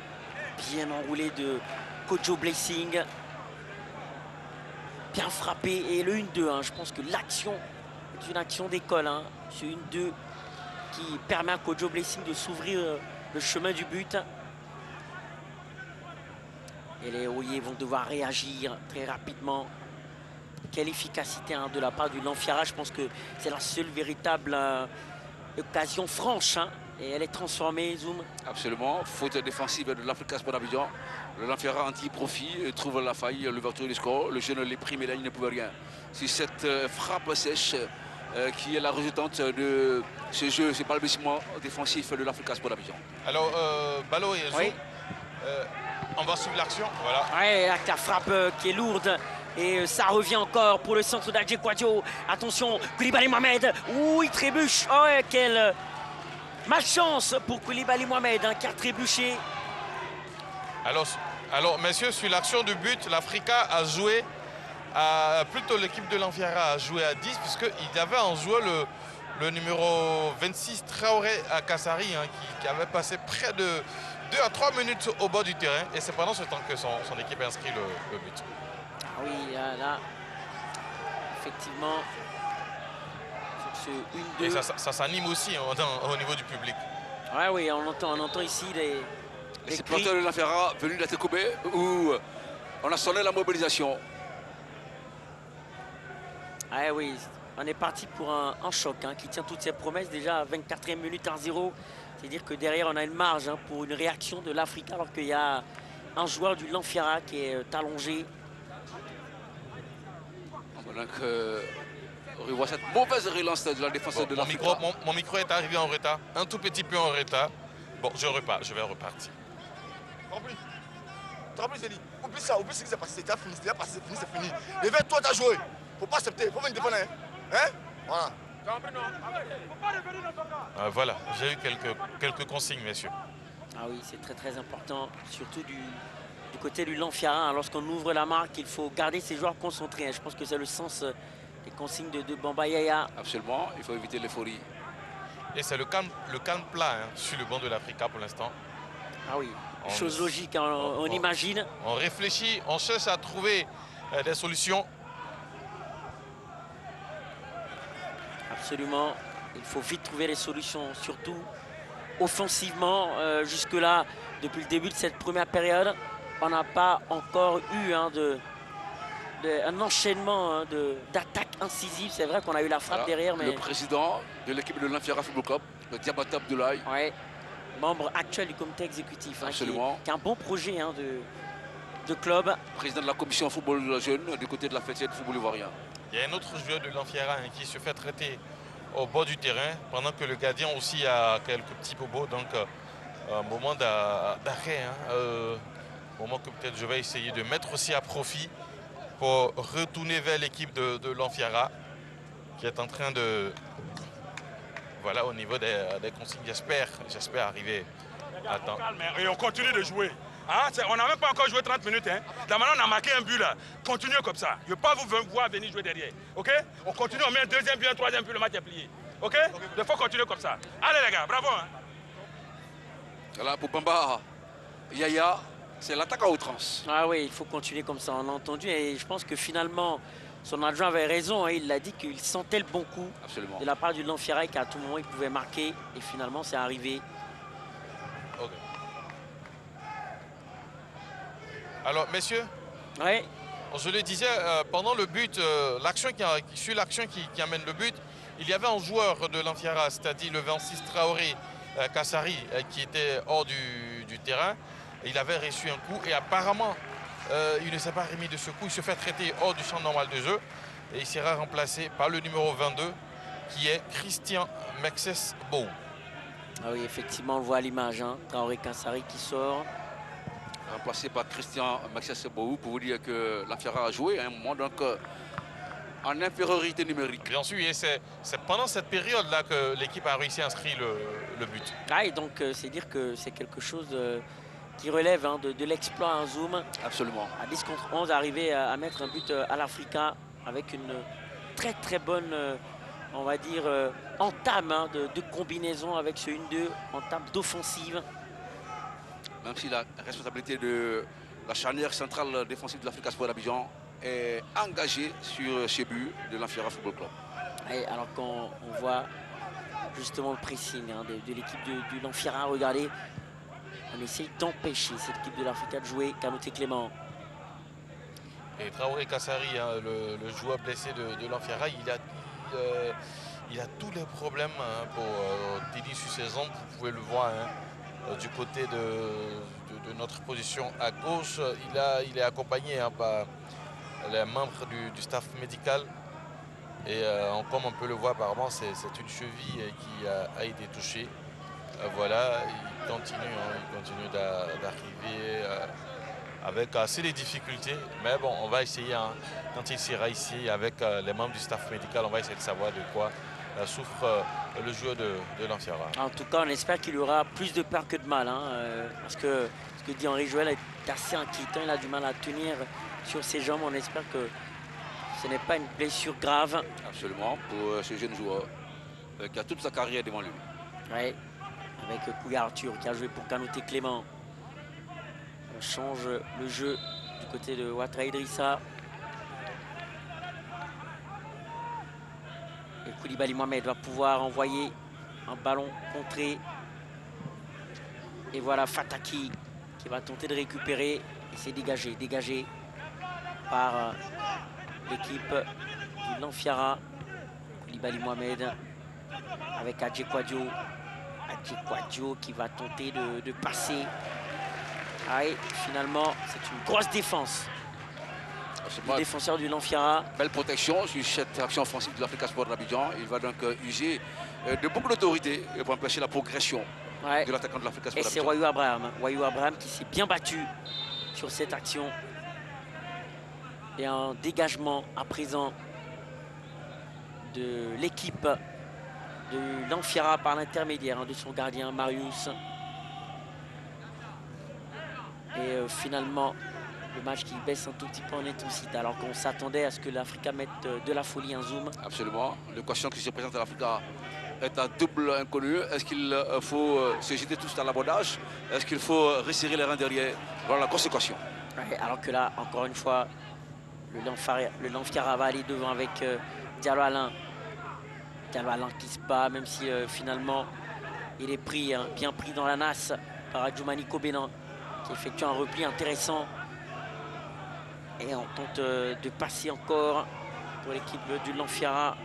bien enroulé de Kojo Blessing. Bien frappé. Et le 1-2, hein, je pense que l'action est une action d'école. Hein. Ce 1-2 qui permet à Kojo Blessing de s'ouvrir le chemin du but. Et les Oyer vont devoir réagir très rapidement. Quelle efficacité hein, de la part du Lanfiara. Je pense que c'est la seule véritable occasion franche. Hein. Et elle est transformée, Zoom. Absolument. Faute défensive de l'Africa Sport d'Abidjan. Le Lanfiara anti-profit trouve la faille, l'ouverture du score. Le jeune les primes et là, il ne pouvait rien. C'est cette frappe sèche qui est la résultante de ce jeu, ce balbutiement défensif de l'Africa Sport d'Abidjan. Alors, Balo et Zoum, oui. On va suivre l'action. Voilà. Ouais, là, la frappe qui est lourde. Et ça revient encore pour le centre d'Adjé Kouadio. Attention, Koulibaly Mohamed. Ouh, il trébuche. Oh, quelle malchance pour Koulibaly Mohamed hein, qui a trébuché. Alors, messieurs, sur l'action de but, l'Africa a joué, plutôt l'équipe de l'Enfiara a joué à 10, puisqu'il y avait en joueur le numéro 26, Traoré à Kassari, hein, qui avait passé près de 2 à 3 minutes au bord du terrain. Et c'est pendant ce temps que son équipe a inscrit le but. Ah oui, là, effectivement, sur ce 1-2. Et ça s'anime aussi hein, au niveau du public. Ouais, oui, on entend ici les supporters de l'Enfiara venus d'Atekobe où on a sonné la mobilisation. Ah oui, on est parti pour un choc hein, qui tient toutes ses promesses. Déjà à 24e minute 1-0. C'est-à-dire que derrière, on a une marge hein, pour une réaction de l'Africa alors qu'il y a un joueur du l'Enfiara qui est allongé. Donc, on revoit cette mauvaise relance de la défense de l'Africa. Mon micro est arrivé en retard, un tout petit peu en retard. Bon, je vais repartir. Oublie ça, oublie ce qui s'est passé. C'était fini, c'est fini. Réveille-toi, t'as joué. Faut pas accepter, faut venir défendre. Hein? Voilà. Voilà, j'ai eu quelques consignes, messieurs. Ah oui, c'est très très important, surtout du côté du l'Enfiara. Lorsqu'on ouvre la marque, il faut garder ses joueurs concentrés. Hein. Je pense que c'est le sens des consignes de Bamba Yaya. Absolument, il faut éviter l'euphorie. Et c'est le calme plat hein, sur le banc de l'Africa pour l'instant. Ah oui, chose logique, hein, on imagine. On réfléchit, on cherche à trouver des solutions. Absolument, il faut vite trouver les solutions, surtout offensivement. Jusque-là, depuis le début de cette première période, on n'a pas encore eu hein, un enchaînement hein, d'attaques incisives. C'est vrai qu'on a eu la frappe derrière. Mais... Le président de l'équipe de l'Enfiara Football Club, le Diabata Abdoulaye. Ouais, membre actuel du comité exécutif. Hein, qui a un bon projet hein, de club. Président de la commission football jeune du côté de la Fédération de football ivoirien. Il y a un autre joueur de l'Enfiara hein, qui se fait traiter au bord du terrain, pendant que le gardien aussi a quelques petits bobos. Donc, un moment d'arrêt. Hein, moment que peut-être je vais essayer de mettre aussi à profit pour retourner vers l'équipe de l'Enfiara, qui est en train de... Voilà, au niveau des consignes, j'espère arriver à temps. Et on continue de jouer. Hein, on n'a même pas encore joué 30 minutes. Hein. Là maintenant, on a marqué un but là. Continuez comme ça. Je ne veux pas vous voir venir jouer derrière. Ok? On continue, on met un deuxième but, un troisième but, le match est plié. Ok? Il faut continuer comme ça. Allez les gars, bravo. Hein. Voilà, pour Bamba Yaya, c'est l'attaque à outrance. Ah oui, il faut continuer comme ça, on a entendu. Et je pense que finalement, son adjoint avait raison. Hein, il a dit qu'il sentait le bon coup. Absolument. De la part du l'Enfiara qu'à tout moment, il pouvait marquer. Et finalement, c'est arrivé. Okay. Alors, messieurs, ouais. Je le disais, pendant le but, sur l'action qui amène le but, il y avait un joueur de l'Enfiara, c'est-à-dire le 26 Traoré Kassari, qui était hors du terrain. Il avait reçu un coup et apparemment, il ne s'est pas remis de ce coup. Il se fait traiter hors du champ normal de jeu et il sera remplacé par le numéro 22, qui est Christian Mexes Bou. Ah oui, effectivement, on le voit à l'image, hein, Traoré Kassari qui sort. Remplacé par Christian Mexes Bou, pour vous dire que l'Enfiara a joué à un moment donc en infériorité numérique. Bien sûr, et c'est pendant cette période-là que l'équipe a réussi à inscrire le but. Ah, et donc c'est dire que c'est quelque chose qui relève hein, de l'exploit en zoom. Absolument. À 10 contre 11, arriver à mettre un but à l'Africa avec une très très bonne, on va dire, entame hein, de combinaison avec ce 1-2, entame d'offensive. Même si la responsabilité de la charnière centrale défensive de l'Africa Sport d'Abidjan est engagée sur ce but de l'Enfiara Football Club. Et alors qu'on voit justement le pressing hein, de l'équipe de l'Enfiara, regardez, on essaye d'empêcher cette équipe de l'Africa de jouer. Kanouté Clément. Et Traoré Kassari, hein, le joueur blessé de l'Enfiara, il a tous les problèmes hein, pour tenir sur ses ombres. Vous pouvez le voir hein, du côté de notre position à gauche. Il est accompagné hein, par les membres du staff médical. Et comme on peut le voir apparemment, c'est une cheville qui a été touchée. Voilà, il continue d'arriver avec assez de difficultés. Mais bon, on va essayer, hein, quand il sera ici avec les membres du staff médical, on va essayer de savoir de quoi souffre le joueur de l'Enfiara. En tout cas, on espère qu'il y aura plus de peur que de mal. Hein, parce que Ce que dit Henri Joël est assez inquiétant. Il a du mal à tenir sur ses jambes. On espère que ce n'est pas une blessure grave. Absolument, pour ce jeune joueur qui a toute sa carrière devant lui. Ouais, avec Kouya Arthur qui a joué pour Kanouté Clément. On change le jeu du côté de Ouattara Idrissa. Et Koulibaly Mohamed va pouvoir envoyer un ballon contré. Et voilà Fataki qui va tenter de récupérer. Et c'est dégagé par l'équipe du Lanfiara. Koulibaly Mohamed avec Adjé Kouadio. Adjé Kouadio qui va tenter de passer. Ah, et finalement, c'est une grosse défense. Le défenseur du Lanfiara. Belle protection sur cette action offensive de l'Africa Sport d'Abidjan. Il va donc user de beaucoup d'autorité pour empêcher la progression de l'attaquant de l'Africa Sport d'Abidjan. Et c'est Wayou Abraham. Wayou Abraham qui s'est bien battu sur cette action. Et un dégagement à présent de l'équipe de Lanfiara par l'intermédiaire de son gardien Marius. Et finalement, le match qui baisse un tout petit peu en intensité, alors qu'on s'attendait à ce que l'Africa mette de la folie en zoom. Absolument. L'équation qui se présente à l'Africa est à double inconnu. Est-ce qu'il faut se jeter tous à l'abordage? Est-ce qu'il faut resserrer les rangs derrière? Voilà la conséquence. Ouais, alors que là, encore une fois, le Lanfiara va aller devant avec Diallo Alain. Diallo Alain qui se bat, même si finalement il est pris, bien pris dans la nasse par Adjoumani Kobenan, qui effectue un repli intéressant. Et on tente de passer encore pour l'équipe du Lanfiara.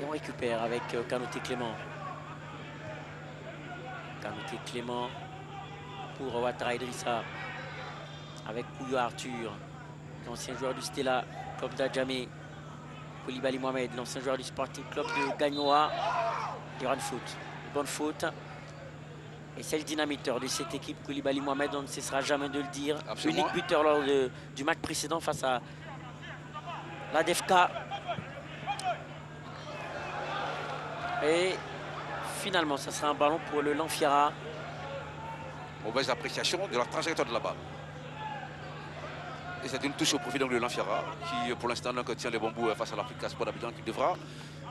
Et on récupère avec Kanouté Clément. Kanouté Clément pour Ouattara Idrissa. Avec Kouya Arthur, l'ancien joueur du Stella, club d'Adjamé. Koulibaly Mohamed, l'ancien joueur du Sporting Club de Gagnoa. Il y aura une faute. Une bonne faute. Et c'est le dynamiteur de cette équipe, Koulibaly Mohamed, on ne cessera jamais de le dire. Absolument. Unique buteur lors du match précédent face à l'ADFK. Et finalement, ça sera un ballon pour le Lanfiara. Mauvaise appréciation de la trajectoire de la balle. Et c'est une touche au profit de Lanfiara qui, pour l'instant, tient les bambous face à l'Africa Sport d'Abidjan qui devra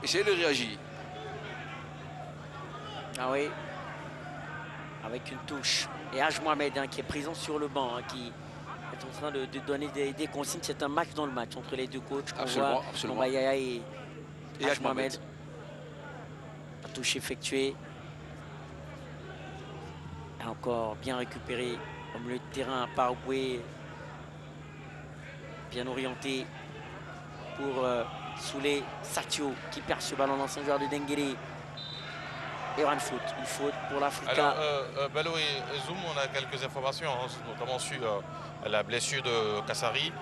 essayer de réagir. Ah oui. Avec une touche. Et Haj Mohamed qui est présent sur le banc, qui est en train de donner des consignes. C'est un match dans le match entre les deux coachs. Absolument. Mbayaya et Haj Mohamed. La touche effectuée. Et encore bien récupéré au milieu de terrain par Boué. Bien orienté pour Soulé Satio qui perd ce ballon, l'ancien joueur de Denguéré. Et il y aura une faute pour l'Africa. Alors, Bello et Zoom, on a quelques informations, notamment sur la blessure de Kassari.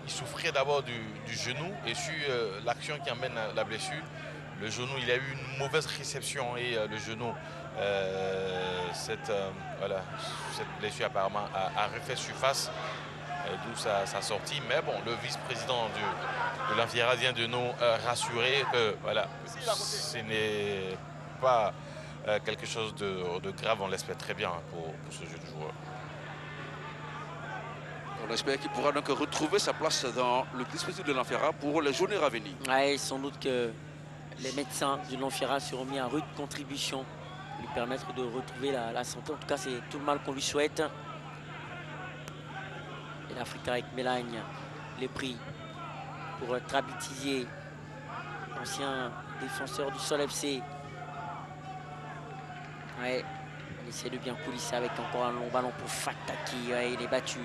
Il souffrait d'abord du genou et sur l'action qui amène la blessure. Le genou, il a eu une mauvaise réception et le genou, cette blessure apparemment a refait surface, d'où sa sortie. Mais bon, le vice-président de l'Anfiara vient de nous rassurer que voilà, ce n'est pas quelque chose de grave, on l'espère très bien pour ce jeune joueur. On espère qu'il pourra donc retrouver sa place dans le dispositif de l'Anfiara pour les journées à venir. Ouais, sans doute que les médecins du Lanfiara seront mis à rude contribution pour lui permettre de retrouver la santé. En tout cas, c'est tout le mal qu'on lui souhaite. Et l'Africa avec Mélagne, les prix pour Trabitizier, ancien défenseur du Sol FC. Ouais, on essaie de bien coulisser avec encore un long ballon pour Fataki. Ouais, il est battu.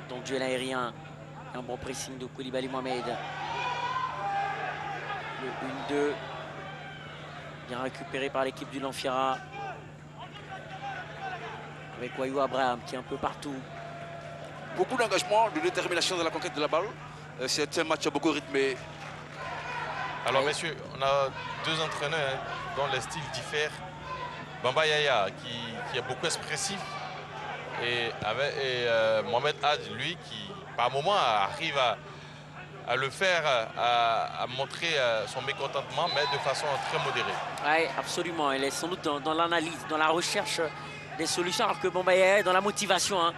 Donc duel aérien. Un bon pressing de Koulibaly Mohamed. Le 1-2. Bien récupéré par l'équipe du Lanfiara. Avec Wayou Abraham qui est un peu partout. Beaucoup d'engagement, de détermination dans la conquête de la balle. C'est un match beaucoup rythmé. Alors messieurs, on a deux entraîneurs dont les styles diffèrent. Mbayaya qui est beaucoup expressif et Mohamed Hadj, lui, qui par moment arrive à le faire, à montrer son mécontentement, mais de façon très modérée. Oui, absolument. Elle est sans doute dans l'analyse, dans la recherche des solutions, alors que bon, bah, elle est dans la motivation, hein,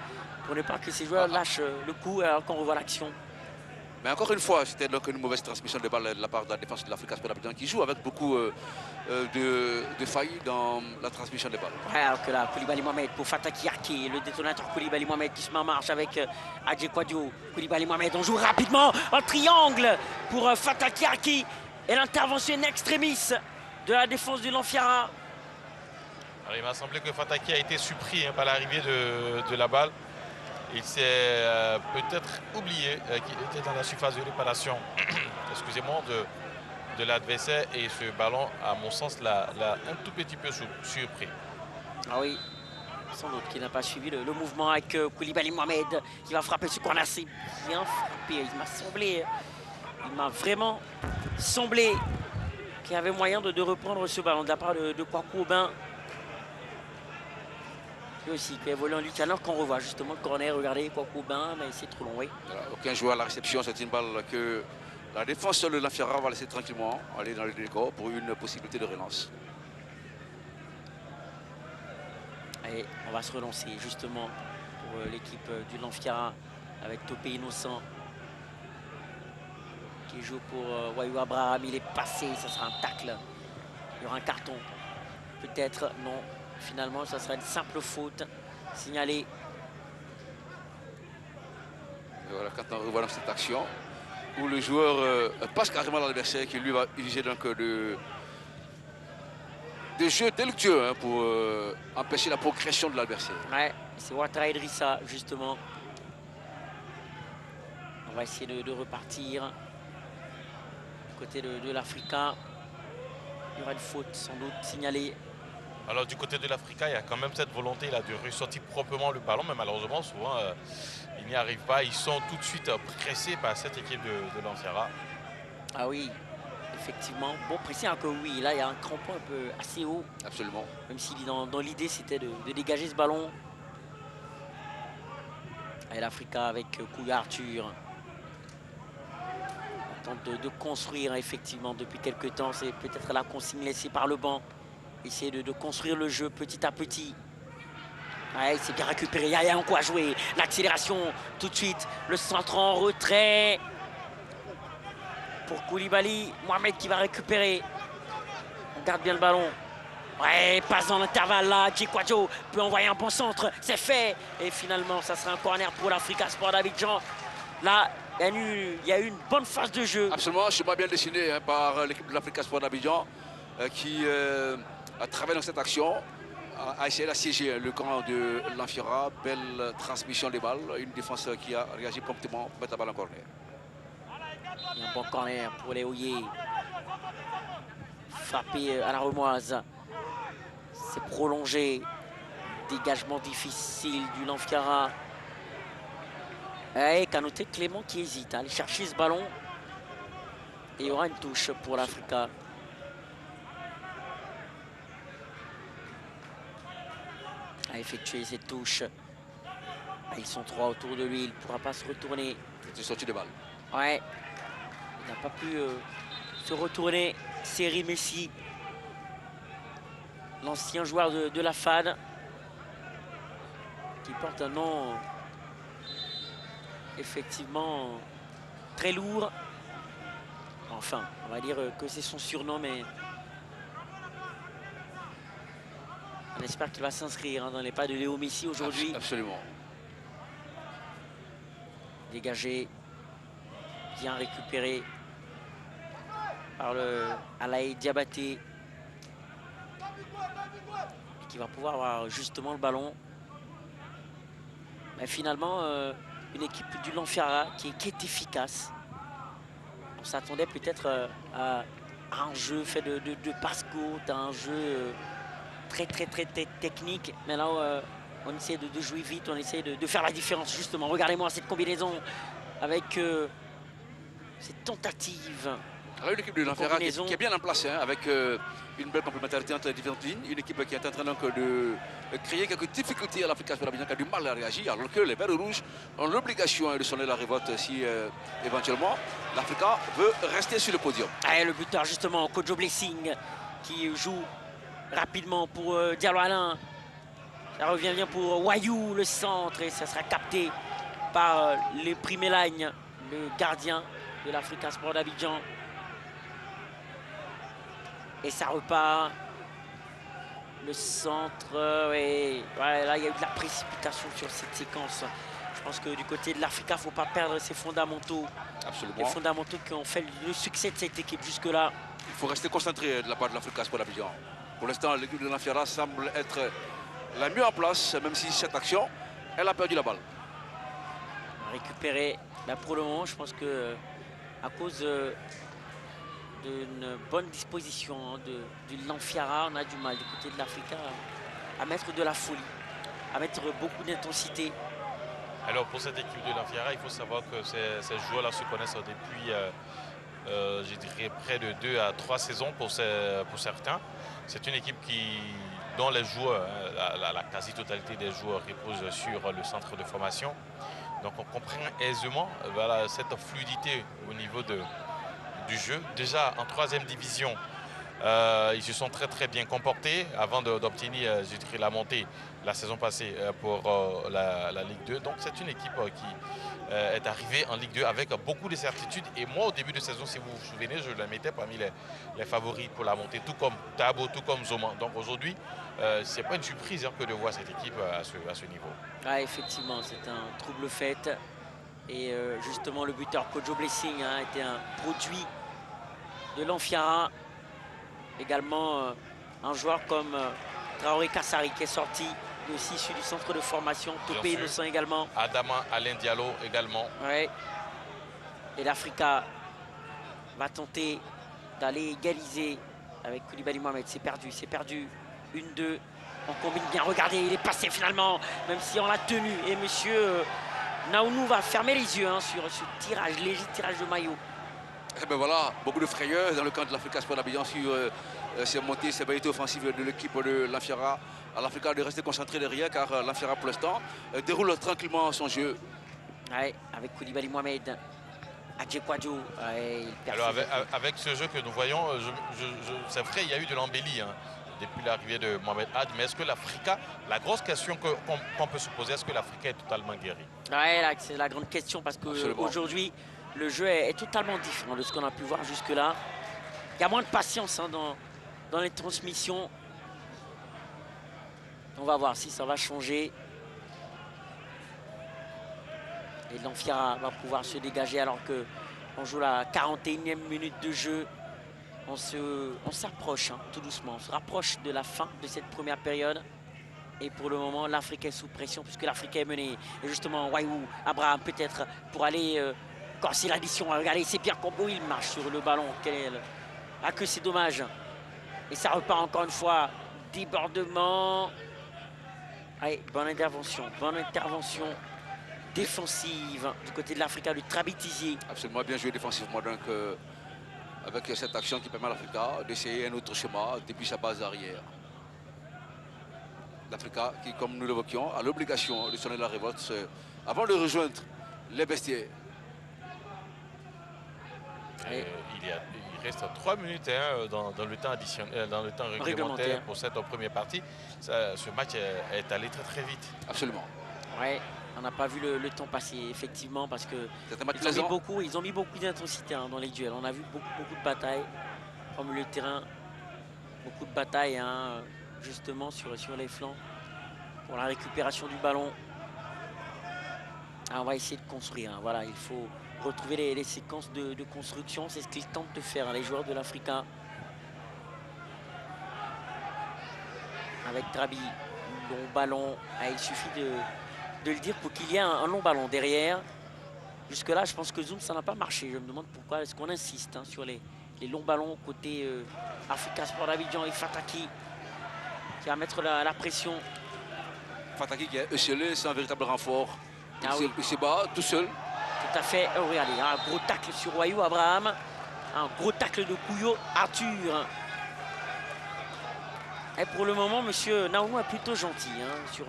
pour ne pas que ces joueurs lâchent le coup alors qu'on revoit l'action. Mais encore une fois, c'était donc une mauvaise transmission de balle de la part de la défense de l'Africa Sport d'Abidjan qui joue avec beaucoup de failles dans la transmission de balles. Ouais, alors que là, Koulibaly Mohamed pour Fataki Arki, le détonateur Koulibaly Mohamed qui se met en marche avec Adje Kouadio. Koulibaly Mohamed, on joue rapidement en triangle pour Fataki Arki et l'intervention in extremis de la défense du Lanfiara. Alors, il m'a semblé que Fataki a été surpris par l'arrivée de la balle. Il s'est peut-être oublié qu'il était dans la surface de réparation excusez-moi, de l'adversaire et ce ballon, à mon sens, l'a un tout petit peu surpris. Ah oui, sans doute qu'il n'a pas suivi le mouvement avec Koulibaly Mohamed qui va frapper ce corner. C'est bien frappé, il m'a vraiment semblé qu'il y avait moyen de reprendre ce ballon de la part de Kwaku Aubin. Lui aussi qui évolue en lutte, alors qu'on revoit justement le corner, regardez Kwaku Aubin, mais c'est trop long, oui. Voilà, aucun joueur à la réception, c'est une balle que la défense de l'Infiara va laisser tranquillement aller dans le décor pour une possibilité de relance. Et on va se relancer justement pour l'équipe du Lanfiara avec Topé Innocent qui joue pour Wayou Abraham. Il est passé, ça sera un tacle. Il y aura un carton. Peut-être non. Finalement, ça sera une simple faute signalée. Et voilà, quand on revoit dans cette action où le joueur passe carrément à l'adversaire qui lui va user donc de jeux délictueux pour empêcher la progression de l'adversaire. Ouais, c'est Ouattara Idrissa justement. On va essayer de repartir du côté de l'Africa. Il y aura une faute sans doute signalée. Alors du côté de l'Africa, il y a quand même cette volonté là, de ressortir proprement le ballon, mais malheureusement souvent ils n'y arrivent pas. Ils sont tout de suite pressés par cette équipe de Lanfiara. Ah oui, effectivement. Bon, pressé que oui, là il y a un crampon un peu assez haut. Absolument. Même si dans l'idée c'était de dégager ce ballon. Et l'Africa avec Kouya Arthur. On tente de construire effectivement depuis quelques temps. C'est peut-être la consigne laissée par le banc. Essayer de construire le jeu petit à petit. Ouais, c'est bien récupéré. Il y a encore à jouer. L'accélération tout de suite. Le centre en retrait. Pour Koulibaly. Mohamed qui va récupérer. On garde bien le ballon. Ouais, passe dans l'intervalle là. Djekwadjo peut envoyer un bon centre. C'est fait. Et finalement, ça sera un corner pour l'Africa Sport d'Abidjan. Là, il y a eu une bonne phase de jeu. Absolument, schéma bien dessiné par l'équipe de l'Africa Sport d'Abidjan qui, à travers cette action, a essayé d'assiéger le camp de l'Anfiara. Belle transmission des balles. Une défense qui a réagi promptement pour mettre la balle en corner. Il y a un bon corner pour les Ouyés. Frappé à la remoise. C'est prolongé. Dégagement difficile du Lanfiara. Et Kanoté Clément qui hésite à aller chercher ce ballon. Et il y aura une touche pour l'Africa. À effectuer cette touche. Ils sont trois autour de lui. Il ne pourra pas se retourner. C'est une sortie de balle. Ouais. Il n'a pas pu se retourner. Seri Messi. L'ancien joueur de la FAD. Qui porte un nom effectivement très lourd. Enfin, on va dire que c'est son surnom, mais on espère qu'il va s'inscrire dans les pas de Léo Messi aujourd'hui. Absolument. Dégagé, bien récupéré par le Alaï Diabaté, qui va pouvoir avoir justement le ballon. Mais finalement, une équipe du Lanfiara qui est efficace. On s'attendait peut-être à un jeu fait de passes courtes, à un jeu très technique. Mais là, on essaie de jouer vite, on essaie de faire la différence justement. Regardez-moi cette combinaison avec cette tentative Alors, une équipe de l'Enfiara qui est bien en place, hein, avec une belle complémentarité entre les différentes lignes. Une équipe qui est en train donc de créer quelques difficultés à l'Africa Sport Abidjan, qui a du mal à réagir, alors que les Verts Rouges ont l'obligation de sonner la révolte si éventuellement l'Africa veut rester sur le podium. Ah, le buteur justement, Kojo Blessing, qui joue rapidement pour Diallo Alain. Ça revient bien pour Wayou, le centre, et ça sera capté par le Primelagne, le gardien de l'Africa Sport d'Abidjan. Et ça repart. Le centre, ouais, là il y a eu de la précipitation sur cette séquence. Je pense que du côté de l'Africa, il ne faut pas perdre ses fondamentaux. Absolument. Les fondamentaux qui ont fait le succès de cette équipe jusque-là. Il faut rester concentré de la part de l'Africa Sport Abidjan. Pour l'instant, l'équipe de l'Enfiara semble être la mieux en place, même si cette action, elle a perdu la balle. Récupérer là pour le moment, je pense que à cause d'une bonne disposition de l'Enfiara, on a du mal du côté de l'Africa à mettre de la folie, à mettre beaucoup d'intensité. Alors pour cette équipe de l'Enfiara, il faut savoir que ces joueurs-là se connaissent depuis, je dirais, près de 2 à 3 saisons pour certains. C'est une équipe dont les joueurs, la quasi-totalité des joueurs reposent sur le centre de formation. Donc on comprend aisément voilà, cette fluidité au niveau du jeu. Déjà en 3e division, ils se sont très bien comportés avant d'obtenir la montée la saison passée pour la Ligue 2. Donc c'est une équipe qui est arrivée en Ligue 2 avec beaucoup de certitudes. Et moi au début de saison, si vous vous souvenez, je la mettais parmi les favoris pour la montée, tout comme Tabo, tout comme Zoma. Donc aujourd'hui, ce n'est pas une surprise que de voir cette équipe à ce niveau. Ah, effectivement, c'est un trouble fait. Et justement, le buteur Kojo Blessing était un produit de l'Enfiara. Également, un joueur comme Traoré Kassari qui est sorti, lui aussi issu du centre de formation. Topé Innocent également. Adama Alain Diallo également. Ouais. Et l'Africa va tenter d'aller égaliser avec Koulibaly Mohamed. C'est perdu, 1-2. On combine bien, regardez, il est passé finalement, même si on l'a tenu. Et monsieur Naounou va fermer les yeux sur ce tirage, léger tirage de maillot. Et ben voilà, beaucoup de frayeur dans le camp de l'Africa Sport d'Abidjan sur ces montées, ces variétés offensives de l'équipe de l'Enfiara. À l'Africa de rester concentré derrière, car l'Enfiara pour l'instant déroule tranquillement son jeu. Ouais, avec Koulibaly Mohamed, Adjekwadjo. Alors avec ce jeu que nous voyons, c'est vrai, il y a eu de l'embellie depuis l'arrivée de Mohamed Had, mais est-ce que l'Africa, la grosse question qu'on peut se poser, est-ce que l'Africa est totalement guérie? Ouais, c'est la grande question, parce qu'aujourd'hui, le jeu est totalement différent de ce qu'on a pu voir jusque-là. Il y a moins de patience dans les transmissions. On va voir si ça va changer. Et l'Enfiara va pouvoir se dégager alors qu'on joue la 41e minute de jeu. On s'approche tout doucement, on se rapproche de la fin de cette première période. Et pour le moment, l'Afrique est sous pression puisque l'Afrique est menée. Et justement, Wayou, Abraham peut-être pour aller corser l'addition. Regardez, c'est Pierre Combo, il marche sur le ballon. Ah, que c'est dommage. Et ça repart encore une fois. Débordement. Allez, bonne intervention défensive du côté de l'Africa, du Trabitizier. Absolument bien joué défensivement, donc avec cette action qui permet à l'Africa d'essayer un autre schéma depuis sa base arrière. L'Africa qui, comme nous l'évoquions, a l'obligation de sonner la révolte avant de rejoindre les vestiaires. Il reste 3 minutes dans le temps additionnel, dans le temps réglementaire pour cette première partie. Ce match est allé très vite. Absolument. Ouais, on n'a pas vu le temps passer, effectivement, parce que ils ont mis beaucoup d'intensité dans les duels. On a vu beaucoup de batailles au milieu de terrain, beaucoup de batailles justement sur les flancs pour la récupération du ballon. On va essayer de construire. Voilà, il faut retrouver les séquences de construction. C'est ce qu'ils tentent de faire, les joueurs de l'Africa. Avec Trabi, long ballon. Il suffit de le dire pour qu'il y ait un long ballon derrière. Jusque-là, je pense que Zoom, ça n'a pas marché. Je me demande pourquoi est-ce qu'on insiste sur les longs ballons côté Africa Sport d'Abidjan et Fataki qui va mettre la pression. Fataki qui est échelé, c'est un véritable renfort. Oui. Il se bat tout seul. Tout à fait. Regardez, un gros tacle sur Wayou Abraham. Un gros tacle de Kouyo Arthur. Et pour le moment, monsieur Naounou est plutôt gentil sur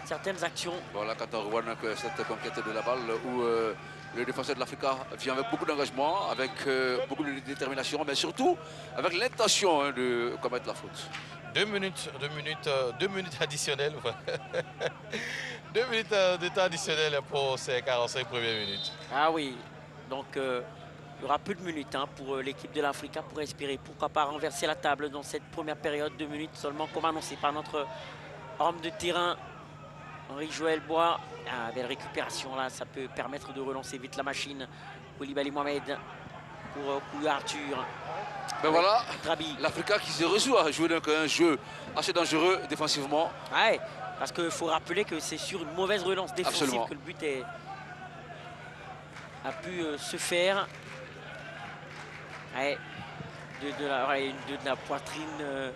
certaines actions. Voilà, quand on revoit cette conquête de la balle où le défenseur de l'Africa vient avec beaucoup d'engagement, avec beaucoup de détermination, mais surtout avec l'intention de commettre la faute. 2 minutes additionnelles. 2 minutes de temps additionnel pour ces 45 premières minutes. Ah oui, donc il y aura peu de minutes pour l'équipe de l'Africa pour espérer, pourquoi pas renverser la table dans cette première période. 2 minutes seulement, comme annoncé par notre homme de terrain, Henri-Joël Bois. Ah, belle récupération là, ça peut permettre de relancer vite la machine. Koulibaly Mohamed pour Kouyo Arthur. Ben voilà, Trabi. l'Africa qui se résout à jouer donc un jeu assez dangereux défensivement. Ouais, parce qu'il faut rappeler que c'est sur une mauvaise relance défensive Absolument. que le but a pu se faire. Ouais, de la poitrine,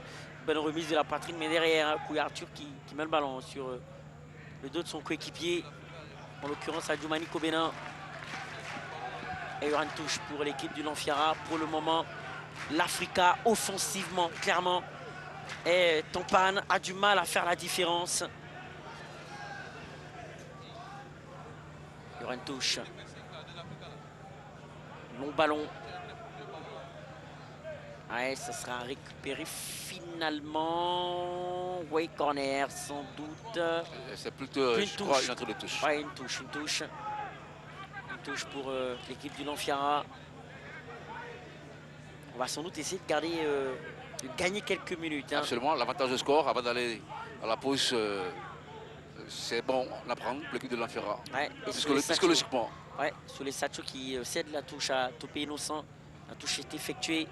bonne remise de la poitrine, mais derrière, Kouyo Arthur qui met le ballon sur le dos de son coéquipier, en l'occurrence Adjoumani Kobena. Et il y aura une touche pour l'équipe du Lanfiara. Pour le moment, l'Africa offensivement, clairement, est en panne, a du mal à faire la différence. Il y aura une touche. Long ballon. Ouais, ça sera récupéré finalement. Oui, corner, sans doute. C'est plutôt, je crois, une entrée de touche. Ouais, une touche. Une touche pour l'équipe du Lanfiara. On va sans doute essayer de garder, de gagner quelques minutes. Absolument, l'avantage de score avant d'aller à la pause, c'est bon à prendre pour l'équipe de l'Anfiara. Ouais, psychologiquement. Ouais, sur les Satchos qui cèdent la touche à Topé Innocent. La touche est effectuée.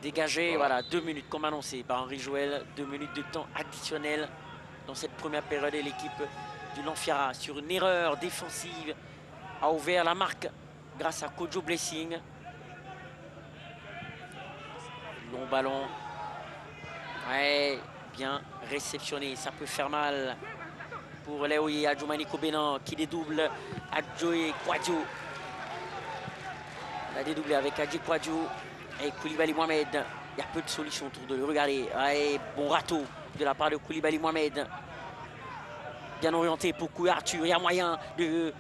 Dégagé, voilà, 2 minutes comme annoncé par Henri Joël. 2 minutes de temps additionnel dans cette première période. Et l'équipe du Lanfiara, sur une erreur défensive, a ouvert la marque grâce à Kojo Blessing. Long ballon. Ouais, bien réceptionné. Ça peut faire mal pour Léoye Adjoumani Kobena qui dédouble Adjoye Kwadjo. On a dédoublé avec Adjoye Kwadjo et Koulibaly Mohamed. Il y a peu de solutions autour de lui. Regardez, ouais, bon râteau de la part de Koulibaly Mohamed. Bien orienté pour Kouyo Arthur. Il y a moyen de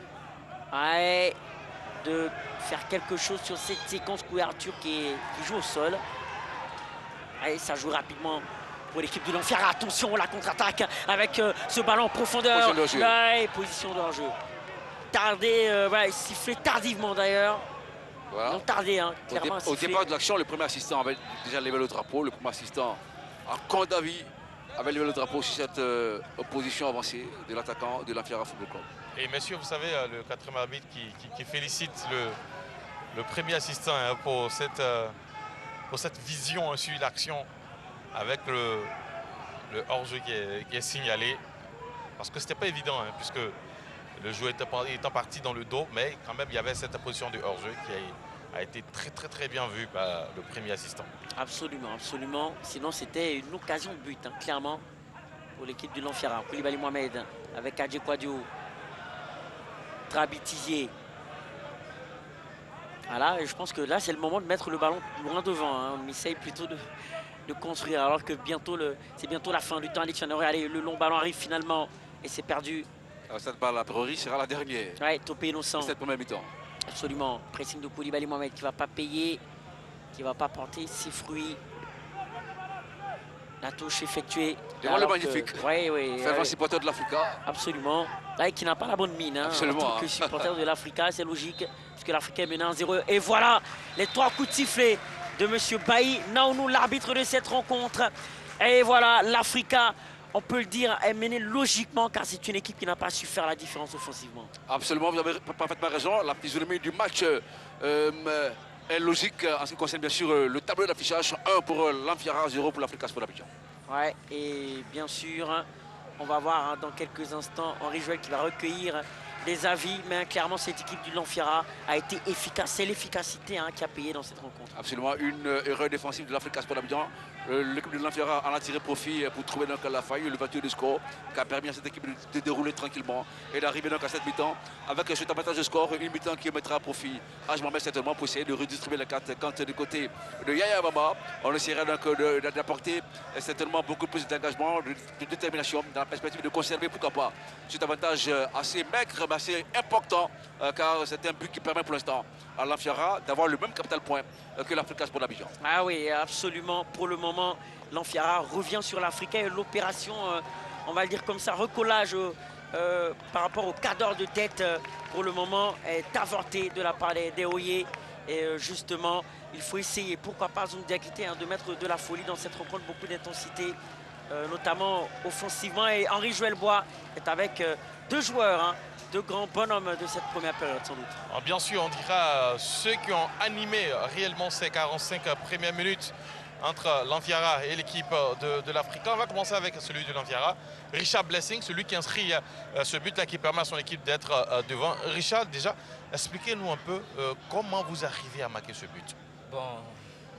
faire quelque chose sur cette séquence. Kouyo Arthur qui joue au sol. Et ça joue rapidement pour l'équipe de l'Anfiara. Attention, la contre-attaque avec ce ballon en profondeur. Position de hors-jeu. Tardé, sifflé tardivement d'ailleurs. Voilà. Non tardé, clairement. Au départ de l'action, le premier assistant avait déjà levé le drapeau. Le premier assistant, à Kondavi, avait levé le drapeau sur cette position avancée de l'attaquant de l'Anfiara Football Club. Et messieurs, vous savez, le 4e arbitre qui félicite le premier assistant pour cette vision sur l'action avec le hors-jeu qui est signalé. Parce que ce n'était pas évident, puisque le jeu étant parti dans le dos, mais quand même il y avait cette position de hors-jeu qui a été très bien vue par le premier assistant. Absolument. Sinon c'était une occasion de but, clairement, pour l'équipe du Lanfiara. Koulibaly Mohamed avec Adjoye Kwadjo. Trabi Tizier. Voilà, et je pense que là c'est le moment de mettre le ballon loin devant. On essaye plutôt de construire, alors que c'est bientôt la fin du temps additionnel. Allez, le long ballon arrive finalement et c'est perdu. Alors cette balle a priori sera la dernière. Ouais, Topé Innocent. Cette première mi-temps. Absolument. Pressing de Koulibaly Mohamed qui ne va pas payer, qui ne va pas porter ses fruits. La touche effectuée. Devant le magnifique. Oui. Fervent supporter de l'Africa. Absolument. Là, qui n'a pas la bonne mine. Absolument. En tant que supporter de l'Africa, c'est logique, puisque l'Africa est mené 1-0. Et voilà les 3 coups de sifflet de M. Bailly Naounou, l'arbitre de cette rencontre. Et voilà, l'Africa, on peut le dire, est menée logiquement, car c'est une équipe qui n'a pas su faire la différence offensivement. Absolument, vous avez parfaitement raison. La physionomie du match est logique en ce qui concerne bien sûr le tableau d'affichage. 1 pour l'Anfiara, 0 pour l'Africa Sport d'Abidjan. Ouais, et bien sûr, on va voir dans quelques instants Henri Joël qui va recueillir des avis, mais clairement cette équipe du Lanfiara a été efficace. C'est l'efficacité qui a payé dans cette rencontre. Absolument, une erreur défensive de l'Africa Sport d'Abidjan L'équipe de l'Amfiara en a tiré profit pour trouver donc la faille, l'ouverture du score qui a permis à cette équipe de dérouler tranquillement et d'arriver donc à cette mi-temps avec cet avantage de score, une mi-temps qui mettra à profit Mohamed certainement pour essayer de redistribuer les cartes quand du côté de Yaya Bamba, on essaiera donc d'apporter certainement beaucoup plus d'engagement, de détermination dans la perspective de conserver pourquoi pas cet avantage assez maigre mais assez important car c'est un but qui permet pour l'instant à l'Amfiara d'avoir le même capital point que l'Africa Sport d'Abidjan. Ah oui, absolument. Pour le moment, l'Amfiara revient sur l'Africa et l'opération, on va le dire comme ça, recollage par rapport au quart d'heure de tête, pour le moment, est avorté de la part des Oye. Et justement, il faut essayer, pourquoi pas, Zoum Diakité, de mettre de la folie dans cette rencontre, beaucoup d'intensité, notamment offensivement. Et Henri-Joël Bois est avec deux joueurs, deux grands bonhommes de cette première période, sans doute. Alors bien sûr, on dira ceux qui ont animé réellement ces 45 premières minutes entre l'Amfiara et l'équipe de l'Africa. On va commencer avec celui de l'Amfiara, Richard Blessing, celui qui inscrit ce but-là qui permet à son équipe d'être devant. Richard, déjà, expliquez-nous un peu comment vous arrivez à marquer ce but. Bon,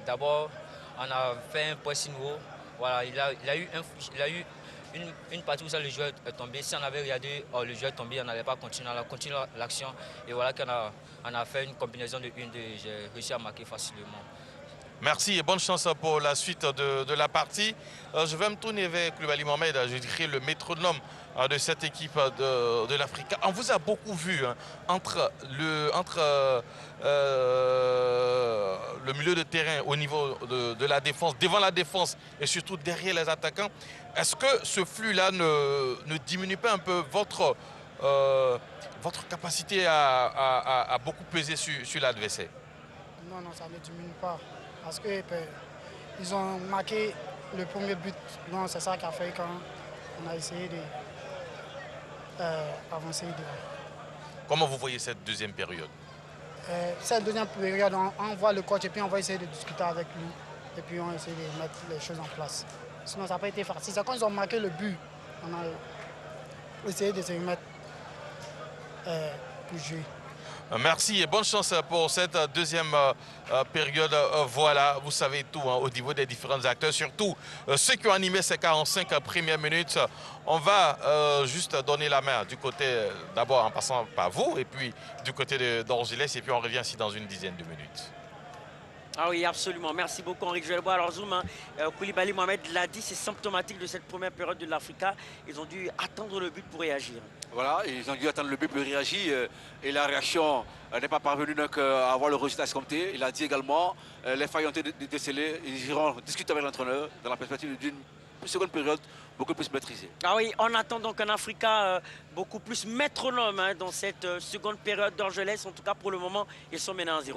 d'abord, on a fait un point nouveau. Voilà, il a eu une partie où ça, le joueur est tombé. Si on avait regardé le joueur tombé, on n'allait pas continuer. On a continué l'action. Et voilà qu'on a fait une combinaison de 1-2. J'ai réussi à marquer facilement. Merci et bonne chance pour la suite de la partie. Je vais me tourner vers Koulibaly Mohamed, je dirais le métronome de cette équipe de l'Africa. On vous a beaucoup vu entre le milieu de terrain au niveau de la défense, devant la défense et surtout derrière les attaquants. Est-ce que ce flux-là ne diminue pas un peu votre capacité à beaucoup peser sur l'adversaire? Non, ça ne diminue pas. Parce qu'ils ont marqué le premier but. Donc c'est ça qui a fait qu'on a essayé d'avancer devant. Comment vous voyez cette deuxième période? Cette deuxième période, on voit le coach et puis on va essayer de discuter avec lui. Et puis on va essayer de mettre les choses en place. Sinon ça n'a pas été facile. C'est quand ils ont marqué le but, on a essayé de se remettre pour jouer. Merci et bonne chance pour cette deuxième période. Voilà, vous savez tout au niveau des différents acteurs, surtout ceux qui ont animé ces 45 premières minutes. On va juste donner la main du côté, d'abord en passant par vous, et puis du côté d'Orgilès, et puis on revient ici dans une dizaine de minutes. Ah oui, absolument. Merci beaucoup, Henri-Joël Bois. Alors, Zoum, Koulibaly Mohamed l'a dit, c'est symptomatique de cette première période de l'Africa. Ils ont dû attendre le but pour réagir. Voilà, ils ont dû attendre le but pour réagir. Et la réaction n'est pas parvenue à avoir le résultat escompté. Il a dit également, les failles ont été décelées. Ils iront discuter avec l'entraîneur dans la perspective d'une seconde période beaucoup plus maîtrisée. Ah oui, on attend donc un Africa beaucoup plus métronome dans cette seconde période d'Orgelès. En tout cas, pour le moment, ils sont menés à 1-0.